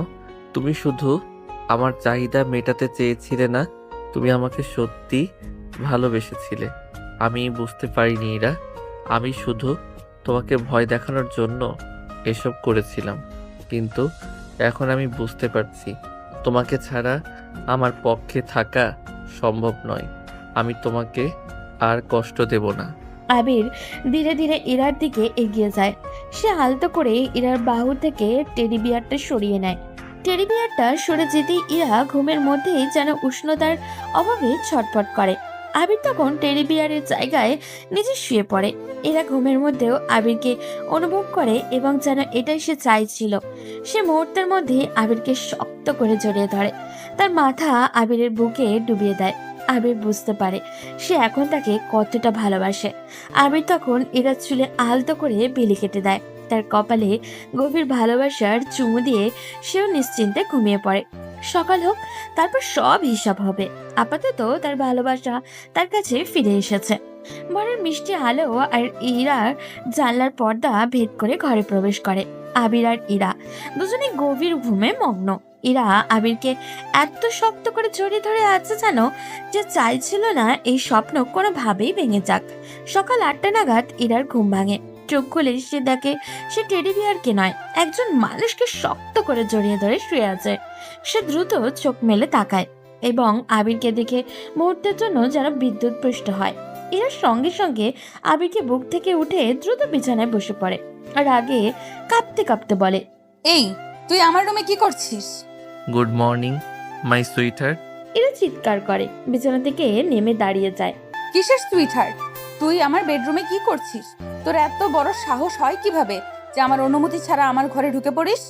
তুমি শুধু আমার চাহিদা মেটাতে চেয়েছিলে না, তুমি আমাকে সত্যি ভালোবেসেছিলে। আমি বুঝতে পারিনি ইরা, আমি শুধু তোমাকে ভয় দেখানোর জন্য এসব করেছিলাম। কিন্তু এখন আমি বুঝতে পারছি তোমাকে ছাড়া আমার পক্ষে থাকা সম্ভব নয়। আমি তোমাকে আর কষ্ট দেব না। আবির ধীরে ধীরে ইরার দিকে এগিয়ে যায়। সে আলতো করে ইরার বাহু থেকে টেডি বিয়ারটা সরিয়ে নেয়। টেডি বিয়ারটা সরে যেতেই ইরা ঘুমের মধ্যেই যেন উষ্ণতার অভাবে ছটফট করে। আবির তখন টেডি বিয়ারের জায়গায় নিজে শুয়ে পড়ে। এরা ঘুমের মধ্যেও আবিরকে অনুভব করে এবং যেন এটাই সে চাইছিল। সে মুহূর্তের মধ্যে আবিরকে শক্ত করে জড়িয়ে ধরে, তার মাথা আবিরের বুকে ডুবিয়ে দেয়। আবির বুঝতে পারে সে এখন তাকে কতটা ভালোবাসে। আবির তখন ইরার চুলে আলতো করে বেলি কেটে দেয়। তার কপালে গভীর ভালোবাসার চুমু দিয়ে সেও নিশ্চিন্তে ঘুমিয়ে পড়ে। সকাল হোক, তারপর সব হিসাব হবে। আপাতত তার ভালোবাসা তার কাছে ফিরে এসেছে। ঘরের মিষ্টি আলো আর ইরার জানলার পর্দা ভেদ করে ঘরে প্রবেশ করে। আবির আর ইরা দুজনে গভীর ঘুমে মগ্ন। ইরা আবিরকে এত শক্ত করে জড়িয়ে ধরে আছে যেন যে চাইছিল না এই স্বপ্ন কোনোভাবেই ভেঙে যাক। সকাল 8টা নাগাদ ইরার ঘুম ভাঙে। চোখ খুলে সে দেখে সে টেডি বিয়ারকে নয়, একজন মানুষকে শক্ত করে জড়িয়ে ধরে শুয়ে আছে। সে দ্রুত চোখ মেলে তাকায় এবং আবিরকে দেখে মুহূর্তের জন্য যেন বিদ্যুৎ পৃষ্ঠ হয়। এরা সঙ্গে সঙ্গে আবিরকে বুক থেকে উঠে দ্রুত বিছানায় বসে পড়ে আর আগে কাঁপতে কাঁপতে বলে, এই, তুই আমার রুমে কি করছিস? Good morning my sweetheart. এরা চিৎকার করে বিছানা থেকে নেমে দাঁড়িয়ে যায়। কিসের সুইটহার্ট? তুই আমার বেডরুমে কি করছিস? তোর এত বড় সাহস হয় কিভাবে যে আমার অনুমতি ছাড়া আমার ঘরে ঢুকে পড়িস?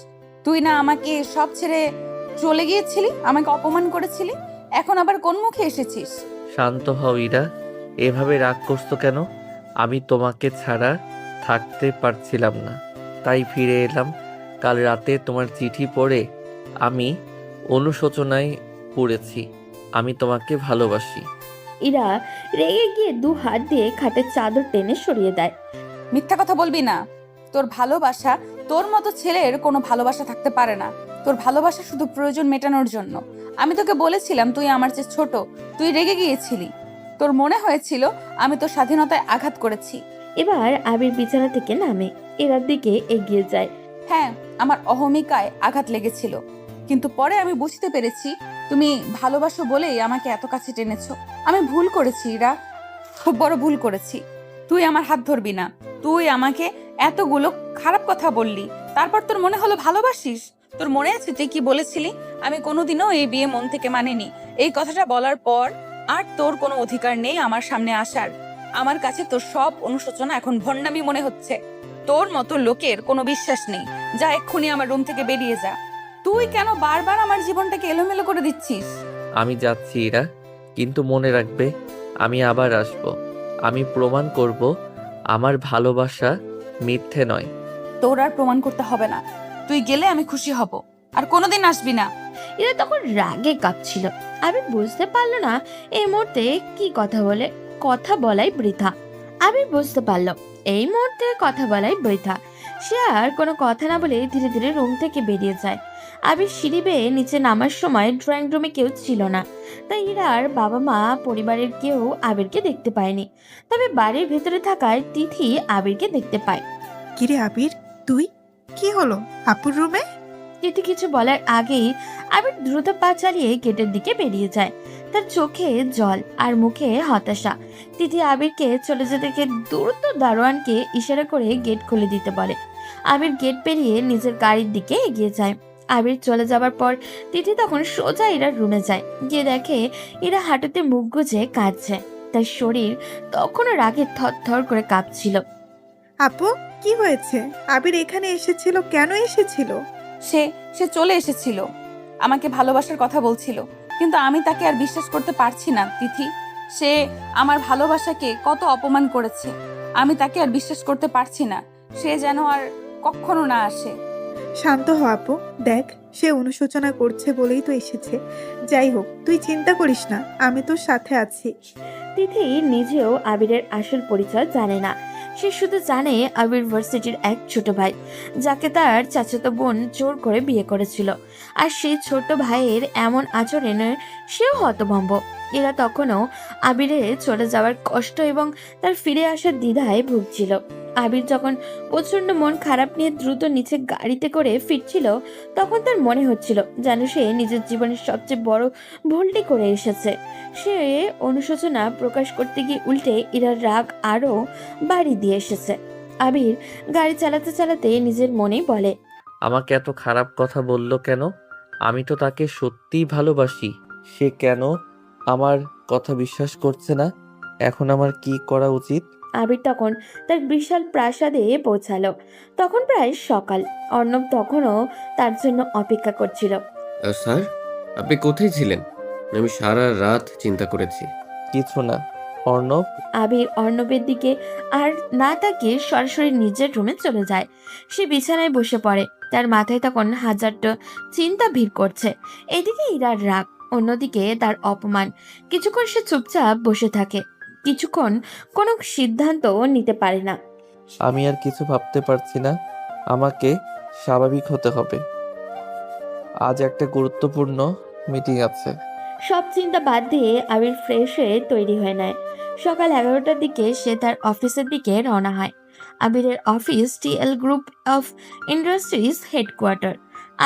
তুই না আমাকে সব ছেড়ে চলে গিয়েছিলি, আমাকে অপমান করেছিলি, এখন আবার কোন মুখে এসেছিস? শান্ত হও ইরা, এভাবে রাগ করছো কেন? আমি তোমাকে ছাড়া থাকতে পারছিলাম না, তাই ফিরে এলাম। কাল রাতে তোমার চিঠি পড়ে আমি অনুশোচনায় পড়েছি। আমি তোমাকে ভালোবাসি। ইরা রেগে গিয়ে 2 হাত দিয়ে খাটের চাদর টেনে সরিয়ে দেয়। মিথ্যা কথা বলবি না। তোর ভালোবাসা, তোর মতো ছেলের কোনো ভালোবাসা থাকতে পারে না। তোর ভালোবাসা শুধু প্রয়োজন মেটানোর জন্য। আমি তোকে বলেছিলাম তুই আমার চেয়ে ছোট, তুই রেগে গিয়েছিলি। তোর মনে হয়েছিল আমি তোর স্বাধীনতায় আঘাত করেছি। এবার আবির বিছানা থেকে নামে ইরার দিকে এগিয়ে যায়। হ্যাঁ, আমার অহমিকায় আঘাত লেগেছিল, কিন্তু পরে আমি বুঝতে পেরেছি তুমি ভালোবাসো বলেই আমাকে এত কাছে টেনেছো। আমি ভুল করেছি ইরা, খুব বড় ভুল করেছি। তুই আমার হাত ধরবি না। তুই আমাকে এতগুলো খারাপ কথা বললি, তারপর তোর মনে হলো ভালোবাসিস। তোর মনে আছে তুই কি বলেছিলি? আমি কোনোদিনও এই বিয়ে মন থেকে মানিনি। এই কথাটা বলার পর আর তোর কোনো অধিকার নেই আমার সামনে আসার। আমার কাছে তোর সব অনুশোচনা এখন ভণ্ডামি মনে হচ্ছে। তোর মতো লোকের কোনো বিশ্বাস নেই। যা, এক্ষুনি আমার রুম থেকে বেরিয়ে যা। তুই কেন বারবার আমার জীবনটাকে এলোমেলো করে দিচ্ছিস? আমি যাচ্ছি ইরা, কিন্তু মনে রাখবে আমি আবার আসব। আমি প্রমাণ করব আমার ভালোবাসা মিথ্যে নয়। তোর আর প্রমাণ করতে হবে না। তুই গেলে আমি খুশি হব, আর কোনোদিন আসবি না। এরা তখন রাগে কাঁপছিল। আবির বুঝতে পারলো না এই মুহূর্তে কি কথা বলে। কথা বলাই বৃথা। আবির বুঝতে পারলো এই মুহূর্তে কথা বলাই বৃথা। সে আর কোনো কথা না বলে ধীরে ধীরে রুম থেকে বেরিয়ে যায়। আবির সিঁড়ি বেয়ে নিচে নামার সময় ড্রয়িং রুমে কেউ ছিল না, তাই ইরার বাবা মা পরিবারের কেউ আবিরকে দেখতে পায়নি। তবে বাড়ির ভেতরে থাকায় তিথি আবিরকে দেখতে পায়। কিরে আবির, তুই? কি হলো আপুর রুমে? তিথি কিছু বলার আগেই আবির দ্রুত পা চালিয়ে গেটের দিকে বেরিয়ে যায়। তার চোখে জল আর মুখে হতাশা। তিথি আবিরকে চলে যেতে দেখে দ্রুত দারোয়ানকে ইশারা করে গেট খুলে দিতে বলে। আবির গেট পেরিয়ে নিজের গাড়ির দিকে এগিয়ে যায়। আবির চলে যাবার পর তিথি তখন সোজা ইরার রুমে যায়, গিয়ে দেখে ইরা হাঁটুতে মুখ গুজে কাঁদছে। তার শরীর তখনও রাগে থরথর করে কাঁপছিল। আপু, কি হয়েছে? আবির এখানে এসেছিল, কেন এসেছিল? সে সে চলে এসেছিল, আমাকে ভালোবাসার কথা বলছিল, কিন্তু আমি তাকে আর বিশ্বাস করতে পারছি না তিথি। সে আমার ভালোবাসাকে কত অপমান করেছে, আমি তাকে আর বিশ্বাস করতে পারছি না। সে যেন আর কখনো না আসে। শান্ত হ আপু, দেখ সে অনুশোচনা করছে বলেই তো এসেছে। যাই হোক, তুই চিন্তা করিস না, আমি তোর সাথে আছি। তিথি নিজেও আবিরের আসল পরিচয় জানে না। সে শুধু জানে আবির ভার্সিটির এক ছোট ভাই, যাকে তার চাচাতো বোন জোর করে বিয়ে করেছিল। আর সেই ছোট ভাইয়ের এমন আচরণে সেও হতভম্ব। এরা তখনও আবিরের চলে যাওয়ার কষ্ট এবং তার ফিরে আসার দ্বিধায় ভুগছিল। আবির যখন প্রচন্ড মন খারাপ নিয়ে দ্রুত নিচে গাড়িতে করে ফিরছিল, তখন তার মনে হচ্ছিল যেন সে নিজের জীবনের সবচেয়ে বড় ভুলটি করে এসেছে। সে অনুশোচনা প্রকাশ করতে গিয়ে উল্টে ইরার রাগ আরো বাড়ি দিয়ে এসেছে। আবির গাড়ি চালাতে চালাতে নিজের মনেই বলে, আমাকে এত খারাপ কথা বলল কেন? আমি তো তাকে সত্যিই ভালোবাসি। সে কেন আমার কথা বিশ্বাস করছে না? এখন আমার কি করা উচিত? আবির তখন তার বিশাল প্রাসাদে পৌঁছালো। তখন প্রায় সকাল। অর্ণব তখনও তার জন্য অপেক্ষা করছিল। স্যার, আপনি কোথায় ছিলেন? আমি সারা রাত চিন্তা করেছি। কিছু না অর্ণব। আবির অর্ণবের দিকে আর না তাকিয়ে সরাসরি নিজের রুমে চলে যায়। সে বিছানায় বসে পড়ে। তার মাথায় তখন হাজারটা চিন্তা ভিড় করছে। এদিকে ইরার রাগ, অন্যদিকে তার অপমান। কিছুক্ষণ সে চুপচাপ বসে থাকে, কিছুক্ষণ কোনো সিদ্ধান্ত নিতে পারে না। আমি আর কিছু ভাবতে পারছি না। আমাকে স্বাভাবিক হতে হবে। আজ একটা গুরুত্বপূর্ণ মিটিং আছে। সব চিন্তা বাদ দিয়ে আবির ফ্রেশ হয়ে তৈরি হয়ে নেয়। সকাল 11টার দিকে সে তার অফিসের দিকে রওনা হয়। আবিরের office TL group of industries headquarter.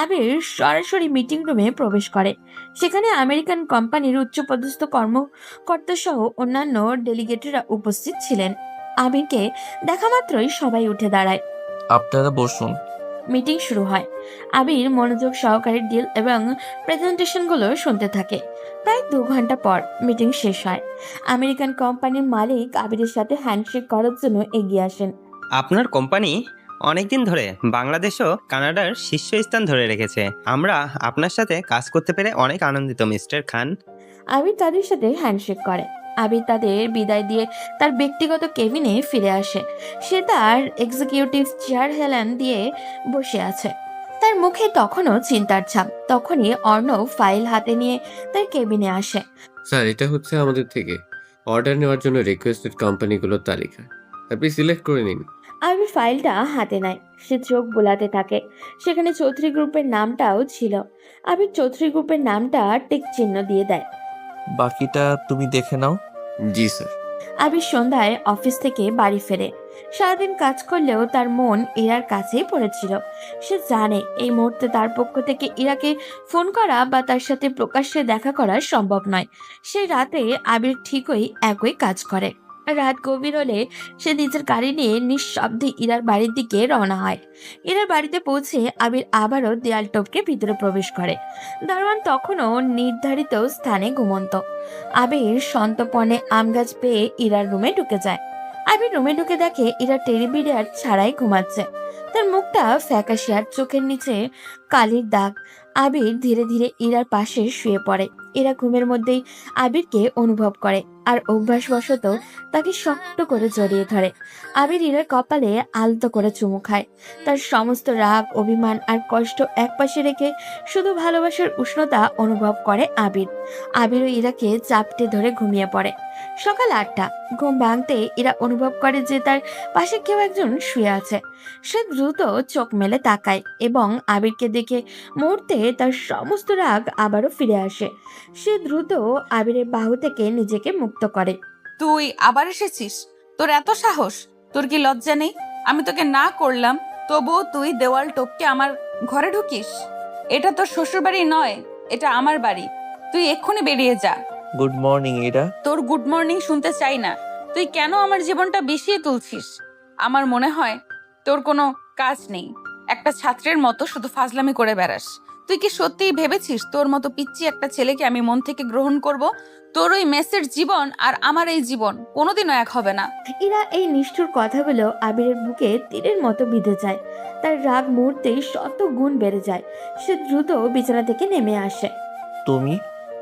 Abir সরাসরি মিটিং রুমে প্রবেশ করে। সেখানে আমেরিকান কোম্পানির উচ্চপদস্থ কর্মকর্তা সহ অন্যান্য ডেলিগেটরা উপস্থিত ছিলেন। আবিরকে দেখা মাত্রই সবাই উঠে দাঁড়ায়। আপনারা বসুন। মিটিং শুরু হয়। আবির মনোযোগ সহকারে ডিল এবং প্রেজেন্টেশনগুলো শুনতে থাকে। প্রায় 2 ঘন্টা পর মিটিং শেষ হয়। আমেরিকান কোম্পানির মালিক আবিরের সাথে হ্যান্ডশেক করার জন্য এগিয়ে আসেন। আপনার কোম্পানি অনেকদিন ধরে বাংলাদেশ ও কানাডার শীর্ষস্থান ধরে রেখেছে। আমরা আপনার সাথে কাজ করতে পেরে অনেক আনন্দিত মিস্টার খান। আবির তাদের সাথে হ্যান্ডশেক করে। আবির তাদের বিদায় দিয়ে তার ব্যক্তিগত কেবিনে ফিরে আসে। সে তার এক্সিকিউটিভ চেয়ার হেলান দিয়ে বসে আছে। তার মুখে তখনও চিন্তার ছাপ। তখনই অর্ণব ফাইল হাতে নিয়ে তার কেবিনে আসে। স্যার, এটা হচ্ছে আমাদের থেকে অর্ডার নেওয়ার জন্য রিকোয়েস্টেড কোম্পানিগুলোর তালিকা। আপনি সিলেক্ট করে নিন। আবির ফাইলটা হাতে নেয়। সে চোখ বোলাতে থাকে। সেখানে চৌধুরী গ্রুপের নামটাও ছিল। আবির চৌধুরী গ্রুপের নামটা টিক চিহ্ন দিয়ে দেয়। বাকিটা তুমি দেখে নাও। জি স্যার। আবির সন্ধ্যায় অফিস থেকে বাড়ি ফেরে। সারাদিন কাজ করলেও তার মন ইরার কাছেই পড়েছিল। সে জানে এই মুহূর্তে তার পক্ষ থেকে ইরাকে ফোন করা বা তার সাথে প্রকাশ্যে দেখা করা সম্ভব নয়। সেই রাতে আবির ঠিকই একই কাজ করে। রাত গভীর হলে সে নিজের গাড়ি নিয়ে নিঃশব্দে ইরার বাড়ির দিকে রওনা হয়। ইরার বাড়িতে পৌঁছে আবির আবারও দেয়াল টপকে ভিতরে প্রবেশ করে। দারোয়ান তখনও নির্ধারিত স্থানে ঘুমন্ত। আবির সন্তপনে আমগাছ পেয়ে ইরার রুমে ঢুকে যায়। আবির রুমে ঢুকে দেখে ইরা টেডি বিয়ার ছাড়াই ঘুমাচ্ছে। তার মুখটা ফ্যাকাশে আর চোখের নিচে কালির দাগ। আবির ধীরে ধীরে ইরার পাশে শুয়ে পড়ে। ইরা ঘুমের মধ্যেই আবিরকে অনুভব করে আর অভ্যাসবশত তাকে শক্ত করে জড়িয়ে ধরে। আবির ইরার কপালে আলতো করে চুমু খায়। তার সমস্ত রাগ, অভিমান আর কষ্ট একপাশে রেখে শুধু ভালোবাসার উষ্ণতা অনুভব করে আবির। আবিরও ইরাকে চাপটে ধরে ঘুমিয়ে পড়ে। সকাল 8টা। ঘুম ভাঙতে ইরা অনুভব করে যে তার পাশে কেউ একজন শুয়ে আছে। সে দ্রুত চোখ মেলে তাকায় এবং আবিরকে দেখে মুহূর্তে তার সমস্ত রাগ আবারও ফিরে আসে। সে দ্রুত আবিরের বাহু থেকে নিজেকে মুক্ত করে। তুই আবার এসেছিস? তোর এত সাহস? তোর কি লজ্জা নেই? আমি তোকে না করলাম, তবুও তুই দেওয়াল টপকে আমার ঘরে ঢুকিস? এটা তোর শ্বশুর বাড়ি নয়, এটা আমার বাড়ি। তুই এক্ষুনি বেরিয়ে যা। Good morning Ira. তোর গুড মর্নিং শুনতে চাই না। তুই কেন আমার জীবনটা বিষিয়ে তুলছিস? আমার মনে হয় তোর কোনো কাজ নেই। একটা ছাত্রের মতো শুধু ফাজলামি করে বেড়াস। তুই কি সত্যিই ভেবেছিস তোর মতো পিচ্চি একটা ছেলেকে আমি মন থেকে গ্রহণ করব? তোর ওই মেসের জীবন আর আমার এই জীবন কোনোদিনও এক হবে না। ইরা এই নিষ্ঠুর কথাগুলো আবিরের বুকে তীরের মতো বিঁধে যায়। তার রাগ মুহূর্তেই শত গুণ বেড়ে যায়। সে দ্রুত বিছানা থেকে নেমে আসে। তুমি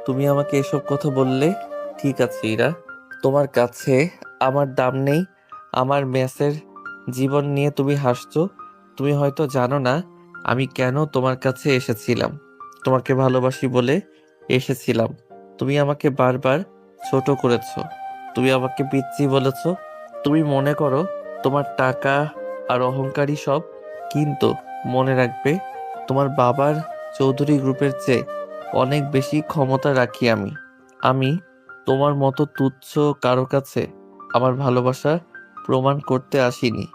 তুমি আমাকে এসব কথা বললে? ঠিক আছে ইরা, তোমার কাছে আমার দাম নেই। আমার মেসের জীবন নিয়ে তুমি হাসছো। তুমি হয়তো জানো না আমি কেন তোমার কাছে এসেছিলাম। তোমাকে ভালোবাসি বলে এসেছিলাম। তুমি আমাকে বারবার ছোট করেছো। তুমি আমাকে পিচ্চি বলেছো। তুমি মনে করো তোমার টাকা আর অহংকারী সব, কিন্তু মনে রাখবে তোমার বাবার চৌধুরী গ্রুপের চেয়ে অনেক বেশি ক্ষমতা রাখি আমি। আমি তোমার মতো তুচ্ছ কারো কাছে আমার ভালোবাসা প্রমাণ করতে আসিনি।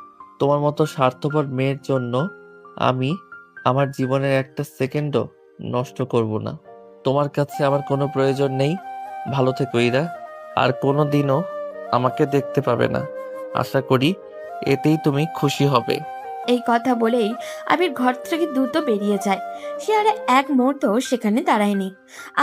তোমার মতো স্বার্থপর মেয়ের জন্য আমি আমার জীবনের একটা সেকেন্ডও নষ্ট করব না। তোমার কাছে আমার কোনো প্রয়োজন নেই। ভালো থেকো ইরা। আর কোনো দিনও আমাকে দেখতে পাবে না। আশা করি এতেই তুমি খুশি হবে। এই কথা বলেই আবির ঘর থেকে দ্রুত বেরিয়ে যায়। সে আর এক মুহূর্ত সেখানে দাঁড়ায়নি।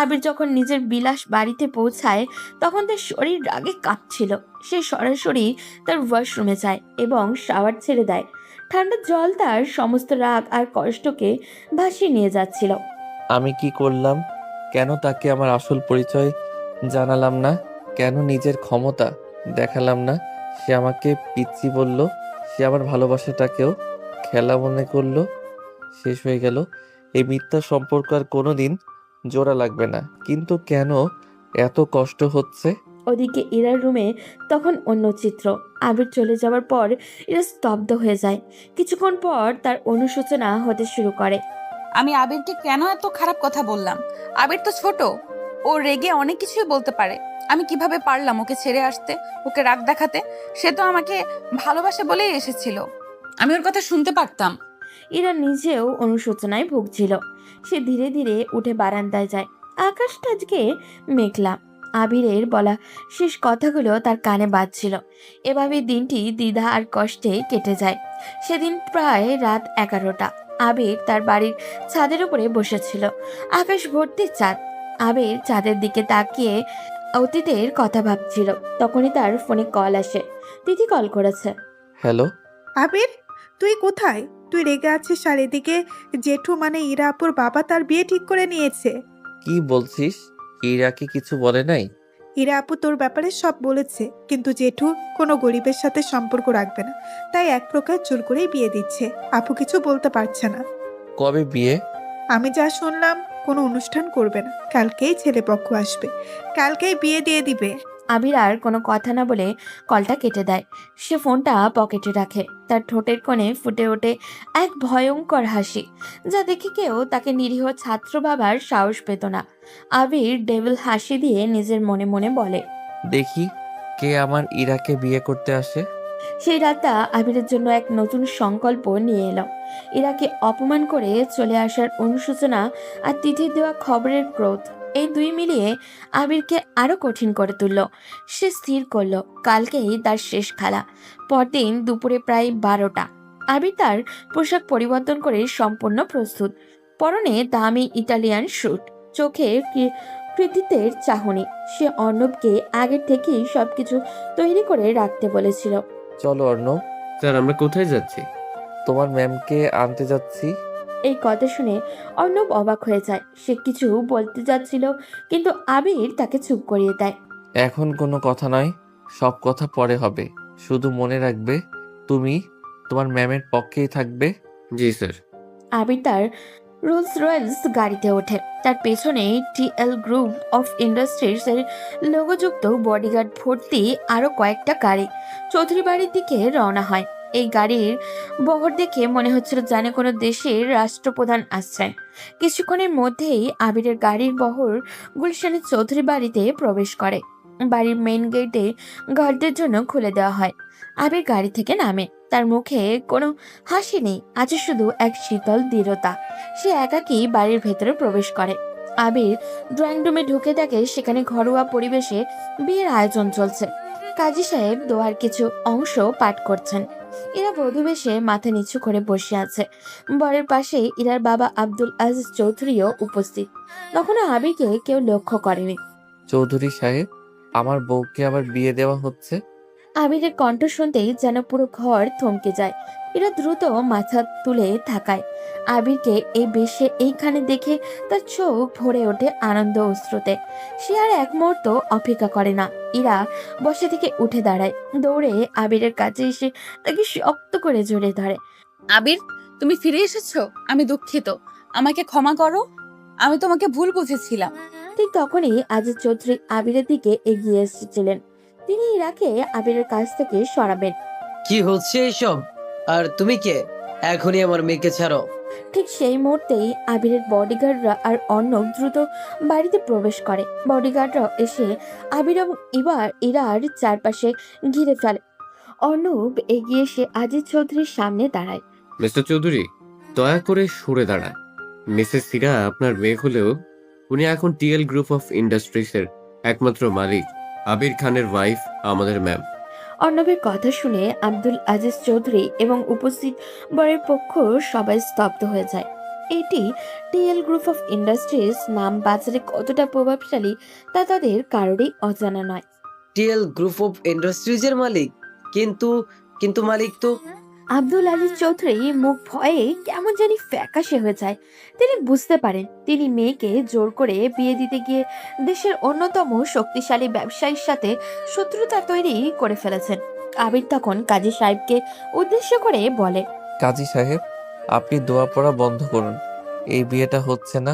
আবির যখন নিজের বিলাস বাড়িতে পৌঁছায় তখন তার শরীর রাগে কাঁপছিল। সে সরাসরি তার ওয়াশরুমে যায় এবং শাওয়ার ছেড়ে দেয়। ঠান্ডা জল তার সমস্ত রাগ আর কষ্টকে ভাসিয়ে নিয়ে যাচ্ছিল। আমি কি করলাম? কেন তাকে আমার আসল পরিচয় জানালাম না? কেন নিজের ক্ষমতা দেখালাম না? সে আমাকে পিচ্চি বলল। সে আমার ভালোবাসাটাকেও খেলা মনে করলো। শেষ হয়ে গেল। এই মিথ্যা সম্পর্ক আর কোনোদিন জোড়া লাগবে না। কিন্তু কেন এত কষ্ট হচ্ছে? ওদিকে ইরার রুমে তখন অন্য চিত্র। আবির চলে যাওয়ার পর ইরা স্তব্ধ হয়ে যায়। কিছুক্ষণ পর তার অনুশোচনা হতে শুরু করে। আমি আবিরকে কেন এত খারাপ কথা বললাম? আবির তো ছোট, ও রেগে অনেক কিছুই বলতে পারে। আমি কিভাবে পারলাম ওকে ছেড়ে আসতে, ওকে রাগ দেখাতে? সে তো আমাকে ভালোবাসে বলেই এসেছিল, আমি ওর কথা শুনতে পারতাম। ইরা নিজেও অনুশোচনায় ভুগছিল। সে ধীরে ধীরে উঠে বারান্দায় যায়। আকাশটা আজকে মেঘলা। আবিরের বলা শেষ কথাগুলো তার কানে বাজছিল। এভাবে দিনটি দ্বিধা আর কষ্টে কেটে যায়। সেদিন প্রায় রাত 11টা। আবির তার বাড়ির ছাদের উপরে বসেছিল। আকাশ ভর্তি চাঁদ। আবির চাঁদের দিকে তাকিয়ে অতীতের কথা ভাবছিল। তখনই তার ফোনে কল আসে। তিথি কল করেছে। হ্যালো। আবির, তুই কোথায়? তুই রেগে আছিস আর এদিকে জেঠু মানে ইরা আপুর বাবা তার বিয়ে ঠিক করে নিয়েছে। কি বলছিস? ইরা কি কিছু বলে নাই? ইরা আপু তোর ব্যাপারে সব বলেছে, কিন্তু জেঠু কোনো গরিবের সাথে সম্পর্ক রাখবে না, তাই এক প্রকার জোর করেই বিয়ে দিচ্ছে। আপু কিছু বলতে পারছে না। কবে বিয়ে? আমি যা শুনলাম কোনো অনুষ্ঠান করবে না, কালকেই ছেলে পক্ষ আসবে, কালকেই বিয়ে দিয়ে দিবে। আবির আর কোনো কথা না বলে কলটা কেটে দেয়। সে ফোনটা পকেটে রাখে। তার ঠোঁটের কোণে ফুটে ওঠে এক ভয়ঙ্কর হাসি, যা দেখে কেউ তাকে নিরীহ ছাত্র ভাবার সাহস পেত না। আবির ডেভিল হাসি দিয়ে নিজের মনে মনে বলে, দেখি কে আমার ইরাকে বিয়ে করতে আসে। সেই রাতটা আবিরের জন্য এক নতুন সংকল্প নিয়ে এলো। ইরাকে অপমান করে চলে আসার অনুশোচনা আর তিথির দেওয়া খবরের ক্রোধ, এই দুই মিলিয়ে আবিরকে আরো কঠিন করে তুলল। সে স্থির করলো কালকেই তার শেষ খেলা। পরদিন দুপুরে প্রায় 12টা। আবির তার পোশাক পরিবর্তন করে সম্পূর্ণ প্রস্তুত। পরনে দামি ইটালিয়ান স্যুট, চোখে কৃতিত্বের চাহনি। সে অর্ণবকে আগের থেকেই সবকিছু তৈরি করে রাখতে বলেছিল। চলো অর্ণব, স্যার আমরা কোথায় যাচ্ছি? তোমার ম্যামকে আনতে যাচ্ছি। এই কথা শুনে অর্ণব অবাক হয়ে যায়। সে কিছু বলতে যাচ্ছিল, কিন্তু আবির তাকে চুপ করিয়ে দেয়। এখন কোনো কথা নয়, সব কথা পরে হবে। শুধু মনে রাখবে তুমি তোমার ম্যামের পক্ষেই থাকবে। জি স্যার। আবির তার রোলস রয়েলস গাড়িতে ওঠে। তার পেছনে টিএল গ্রুপ অফ ইন্ডাস্ট্রিজ এর লোগোযুক্ত বডিগার্ড ভর্তি আরো কয়েকটা গাড়ি চৌধুরী বাড়ির দিকে রওনা হয়। এই গাড়ির বহর দেখে মনে হচ্ছিল যেন কোনো দেশের রাষ্ট্রপ্রধান আসছেন। কিছুক্ষণের মধ্যেই আবিরের গাড়ির বহর গুলশানের চৌধুরী বাড়িতে প্রবেশ করে। বাড়ির মেইন গেটে গার্ডদের জন্য খুলে দেওয়া হয়। আবির গাড়ি থেকে নামে। তার মুখে কোনো হাসি নেই, আছে শুধু এক শীতল দৃঢ়তা। সে একাকী বাড়ির ভেতরে প্রবেশ করে। আবির ড্রয়িং রুমে ঢুকে দেখে সেখানে ঘরোয়া পরিবেশে বিয়ের আয়োজন চলছে। কাজী সাহেব দোয়ার কিছু অংশ পাঠ করছেন। ইরা বধূবেশে মাথা নিচু করে বসে আছে। বরের পাশে ইরার বাবা আব্দুল আজিজ চৌধুরীও উপস্থিত। তখনও আবিরকে কেউ লক্ষ্য করেনি। চৌধুরী সাহেব, আমার বউকে আবার বিয়ে দেওয়া হচ্ছে? আবিরের কণ্ঠ শুনতেই যেন পুরো ঘর থমকে যায়। এরা দ্রুত মাথা তুলে থাকায় আবিরকে এই বেশে এইখানে দেখে তার চোখ ভরে ওঠে আনন্দ অশ্রুতে। সে আর এক মুহূর্ত অপেক্ষা করে না। ইরা বসে থেকে উঠে দাঁড়ায়, দৌড়ে আবিরের কাছে এসে তাকে শক্ত করে জড়িয়ে ধরে। আবির, তুমি ফিরে এসেছো। আমি দুঃখিত, আমাকে ক্ষমা করো। আমি তোমাকে ভুল বুঝেছিলাম। ঠিক তখনই আজিজ চৌধুরী আবিরের দিকে এগিয়ে এসেছিলেন। তিনি ইরাকে আবিরের কাছ থেকে সরাবেন। কি হচ্ছে এইসব? আর তুমি কে? এখনই আমার মেয়েকে ছাড়ো। ঠিক সেই মুহূর্তেই আবিরের বডিগার্ডরা আর অর্ণব দ্রুত বাড়িতে প্রবেশ করে। বডিগার্ডরা এসে আবির এবং ইরার চারপাশে ঘিরে ফেলে। অর্ণব এগিয়ে এসে আজিজ চৌধুরীর সামনে দাঁড়ায়। মিস্টার চৌধুরী, দয়া করে সরে দাঁড়ান। মিসেস সিরা আপনার মেয়ে হলেও উনি এখন টিএল গ্রুপ অফ ইন্ডাস্ট্রিজের একমাত্র মালিক। আবির খানের ওয়াইফ আমাদের ম্যাম। অর্ণবের কথা শুনে আব্দুল আজিজ চৌধুরী এবং উপস্থিত বরের পক্ষ সবাই স্তব্ধ হয়ে যায়। এটি টিএল গ্রুপ অফ ইন্ডাস্ট্রিজ নাম বাজারে কতটা প্রভাবশালী তা তাদের কারোরই অজানা নয়। টিএল গ্রুপ অফ ইন্ডাস্ট্রিজের মালিক? কিন্তু কিন্তু মালিক তো। আব্দুল আজিজ চৌধুরী মুখ ভয়ে কেমন জানি ফ্যাকাশে হয়ে যায়। তিনি বুঝতে পারেন তিনি মেয়েকে জোর করে বিয়ে দিতে গিয়ে দেশের অন্যতম শক্তিশালী ব্যবসায়ীর সাথে শত্রুতা তৈরি করে ফেলেছেন। আবির তখন কাজী সাহেবকে উদ্দেশ্য করে বলে, কাজী সাহেব, আপনি দোয়া পড়া বন্ধ করুন। এই বিয়েটা হচ্ছে না।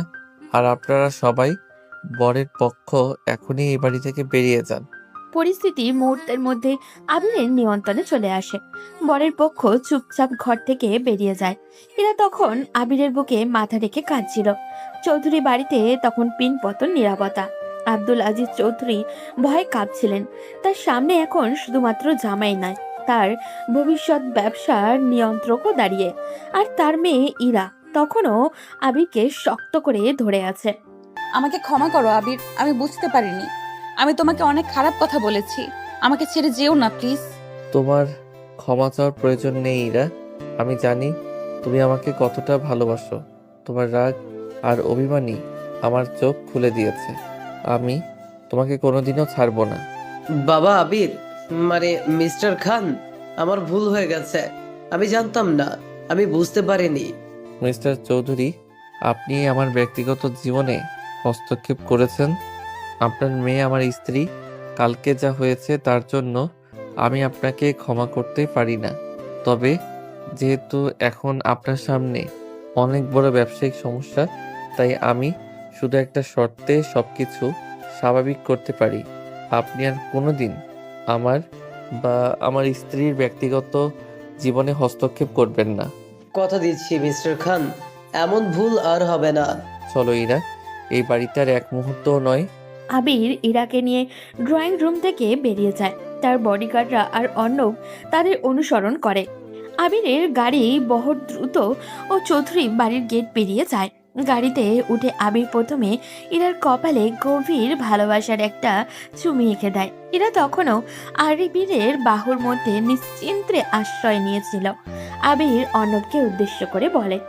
আর আপনারা সবাই বরের পক্ষ এখনই এই বাড়ি থেকে বেরিয়ে যান। পরিস্থিতি মুহূর্তের মধ্যে আবিরের নিয়ন্ত্রণে চলে আসে। বরের পক্ষ চুপচাপ ঘর থেকে বেরিয়ে যায়। এরা তখন আবিরের বুকে মাথা রেখে কাঁদছিল। চৌধুরী বাড়িতে তখন পিনপতন নীরবতা। আব্দুল আজিজ চৌধুরী ভয়ে কাঁপছিলেন। তার সামনে এখন শুধুমাত্র জামাই নয়, তার ভবিষ্যৎ ব্যবসার নিয়ন্ত্রকও দাঁড়িয়ে। আর তার মেয়ে ইরা তখনও আবিরকে শক্ত করে ধরে আছে। আমাকে ক্ষমা করো আবির, আমি বুঝতে পারিনি। আমি তোমাকে অনেক খারাপ কথা বলেছি। আমাকে ছেড়ে যেও না প্লিজ। তোমার ক্ষমা চাওয়ার প্রয়োজন নেই ইরা। আমি জানি তুমি আমাকে কতটা ভালোবাসো। তোমার রাগ আর অভিমানই আমার চোখ খুলে দিয়েছে। আমি তোমাকে কোনোদিনও ছাড়বো না। বাবা আবির, মানে মিস্টার খান, আমার ভুল হয়ে গেছে। আমি জানতাম না, আমি বুঝতে পারিনি। মিস্টার চৌধুরী, আপনি আমার ব্যক্তিগত জীবনে হস্তক্ষেপ করেছেন। আপনার মেয়ে আমার স্ত্রী। কালকে যা হয়েছে তার জন্য আমি আপনাকে ক্ষমা করতে পারি না। তবে যেহেতু এখন আপনার সামনে অনেক বড় ব্যবসায়িক সমস্যা, তাই আমি শুধু একটা শর্তে সবকিছু স্বাভাবিক করতে পারি। আপনি আর কোনোদিন আমার বা আমার স্ত্রীর ব্যক্তিগত জীবনে হস্তক্ষেপ করবেন না। কথা দিচ্ছি মিস্টার খান, এমন ভুল আর হবে না। চলো ইরা, এই বাড়িতে আর এক মুহূর্তও নয়। আবির ইরাকে নিয়ে ড্রয়িং রুম থেকে বেরিয়ে যায়। তার বডিগার্ডরা আর অর্ণব তাদের অনুসরণ করে। আবিরের গাড়ি বহর দ্রুত ও চৌধুরী বাড়ির গেট পেরিয়ে যায়। গাড়িতে উঠে আবির প্রথমে ইরার কপালে গভীর ভালোবাসার একটা চুমি এঁকে দেয়। ইরা তখনও আবিরের বাহুর মধ্যে নিশ্চিন্তে আশ্রয় নিয়েছিল। আবির অর্ণবকে উদ্দেশ্য করে বলে,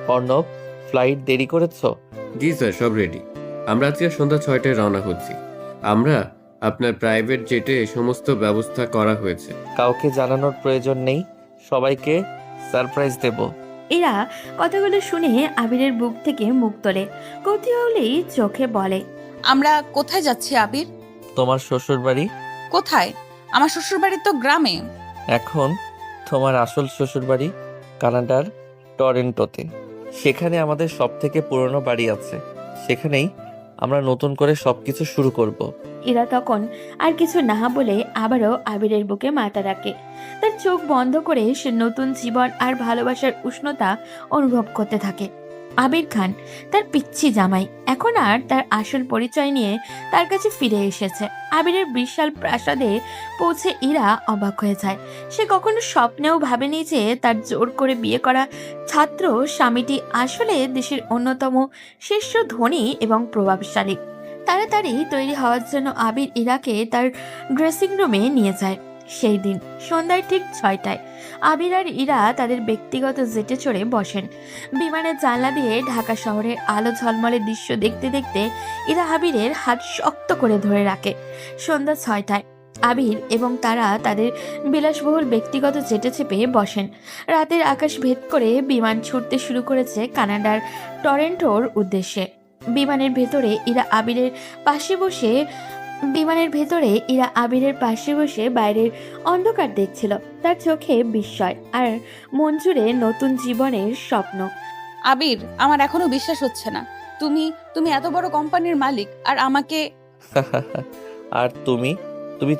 অর্ণব, ফ্লাইট দেরি করেছো? জি স্যার, সব রেডি। আমরা আজকে সন্ধ্যা 6টায় রওনা হচ্ছি। আমরা আপনার প্রাইভেট জেটে সমস্ত ব্যবস্থা করা হয়েছে। কাউকে জানানোর প্রয়োজন নেই, সবাইকে সারপ্রাইজ দেব। এরা কথাগুলো শুনে আবিরের বুক থেকে মুখ তোলে। কৌতূহলী চোখে বলে, আমরা কোথায় যাচ্ছি আবির? তোমার শ্বশুর বাড়ি। কোথায়? আমার শ্বশুর বাড়ি তো গ্রামে। এখন তোমার আসল শ্বশুর বাড়ি কানাডার টরেন্টোতে। সেখানে আমাদের সব থেকে পুরনো বাড়ি আছে। সেখানেই আমরা নতুন করে সবকিছু শুরু করব। এরা তখন আর কিছু না বলে আবারও আবিরের বুকে মাথা রাখে। তার চোখ বন্ধ করে সে নতুন জীবন আর ভালোবাসার উষ্ণতা অনুভব করতে থাকে। আবির খান তার পিচ্ছি জামাই এখন আর তার আসল পরিচয় নিয়ে তার কাছে ফিরে এসেছে। আবিরের বিশাল প্রাসাদে পৌঁছে ইরা অবাক হয়ে যায়। সে কখনো স্বপ্নেও ভাবেনি যে তার জোর করে বিয়ে করা ছাত্র স্বামীটি আসলে দেশের অন্যতম শীর্ষ ধনী এবং প্রভাবশালী। তাড়াতাড়ি তৈরি হওয়ার জন্য আবির ইরাকে তার ড্রেসিং রুমে নিয়ে যায়। সেই দিন সন্ধ্যায় ঠিক 6টায় আবির আর ইরা তাদের ব্যক্তিগত জেটে চড়ে বসেন। বিমানের জানলা দিয়ে ঢাকা শহরের আলো ঝলমলে দৃশ্য দেখতে দেখতে ইরা আবিরের হাত শক্ত করে ধরে রাখে। সন্ধ্যা 6টায় আবির এবং তারা তাদের বিলাসবহুল ব্যক্তিগত জেটে চেপে বসেন। রাতের আকাশ ভেদ করে বিমান ছুটতে শুরু করেছে কানাডার টরেন্টোর উদ্দেশ্যে। বিমানের ভেতরে ইরা আবিরের পাশে বসে বাইরের অন্ধকার দেখছিল। তার চোখে বিস্ময় আর মন জুড়ে নতুন জীবনের স্বপ্ন। আবির, আমার এখনো বিশ্বাস হচ্ছে না। তুমি তুমি এত বড় কোম্পানির মালিক আর আমাকে আর তুমি তুমি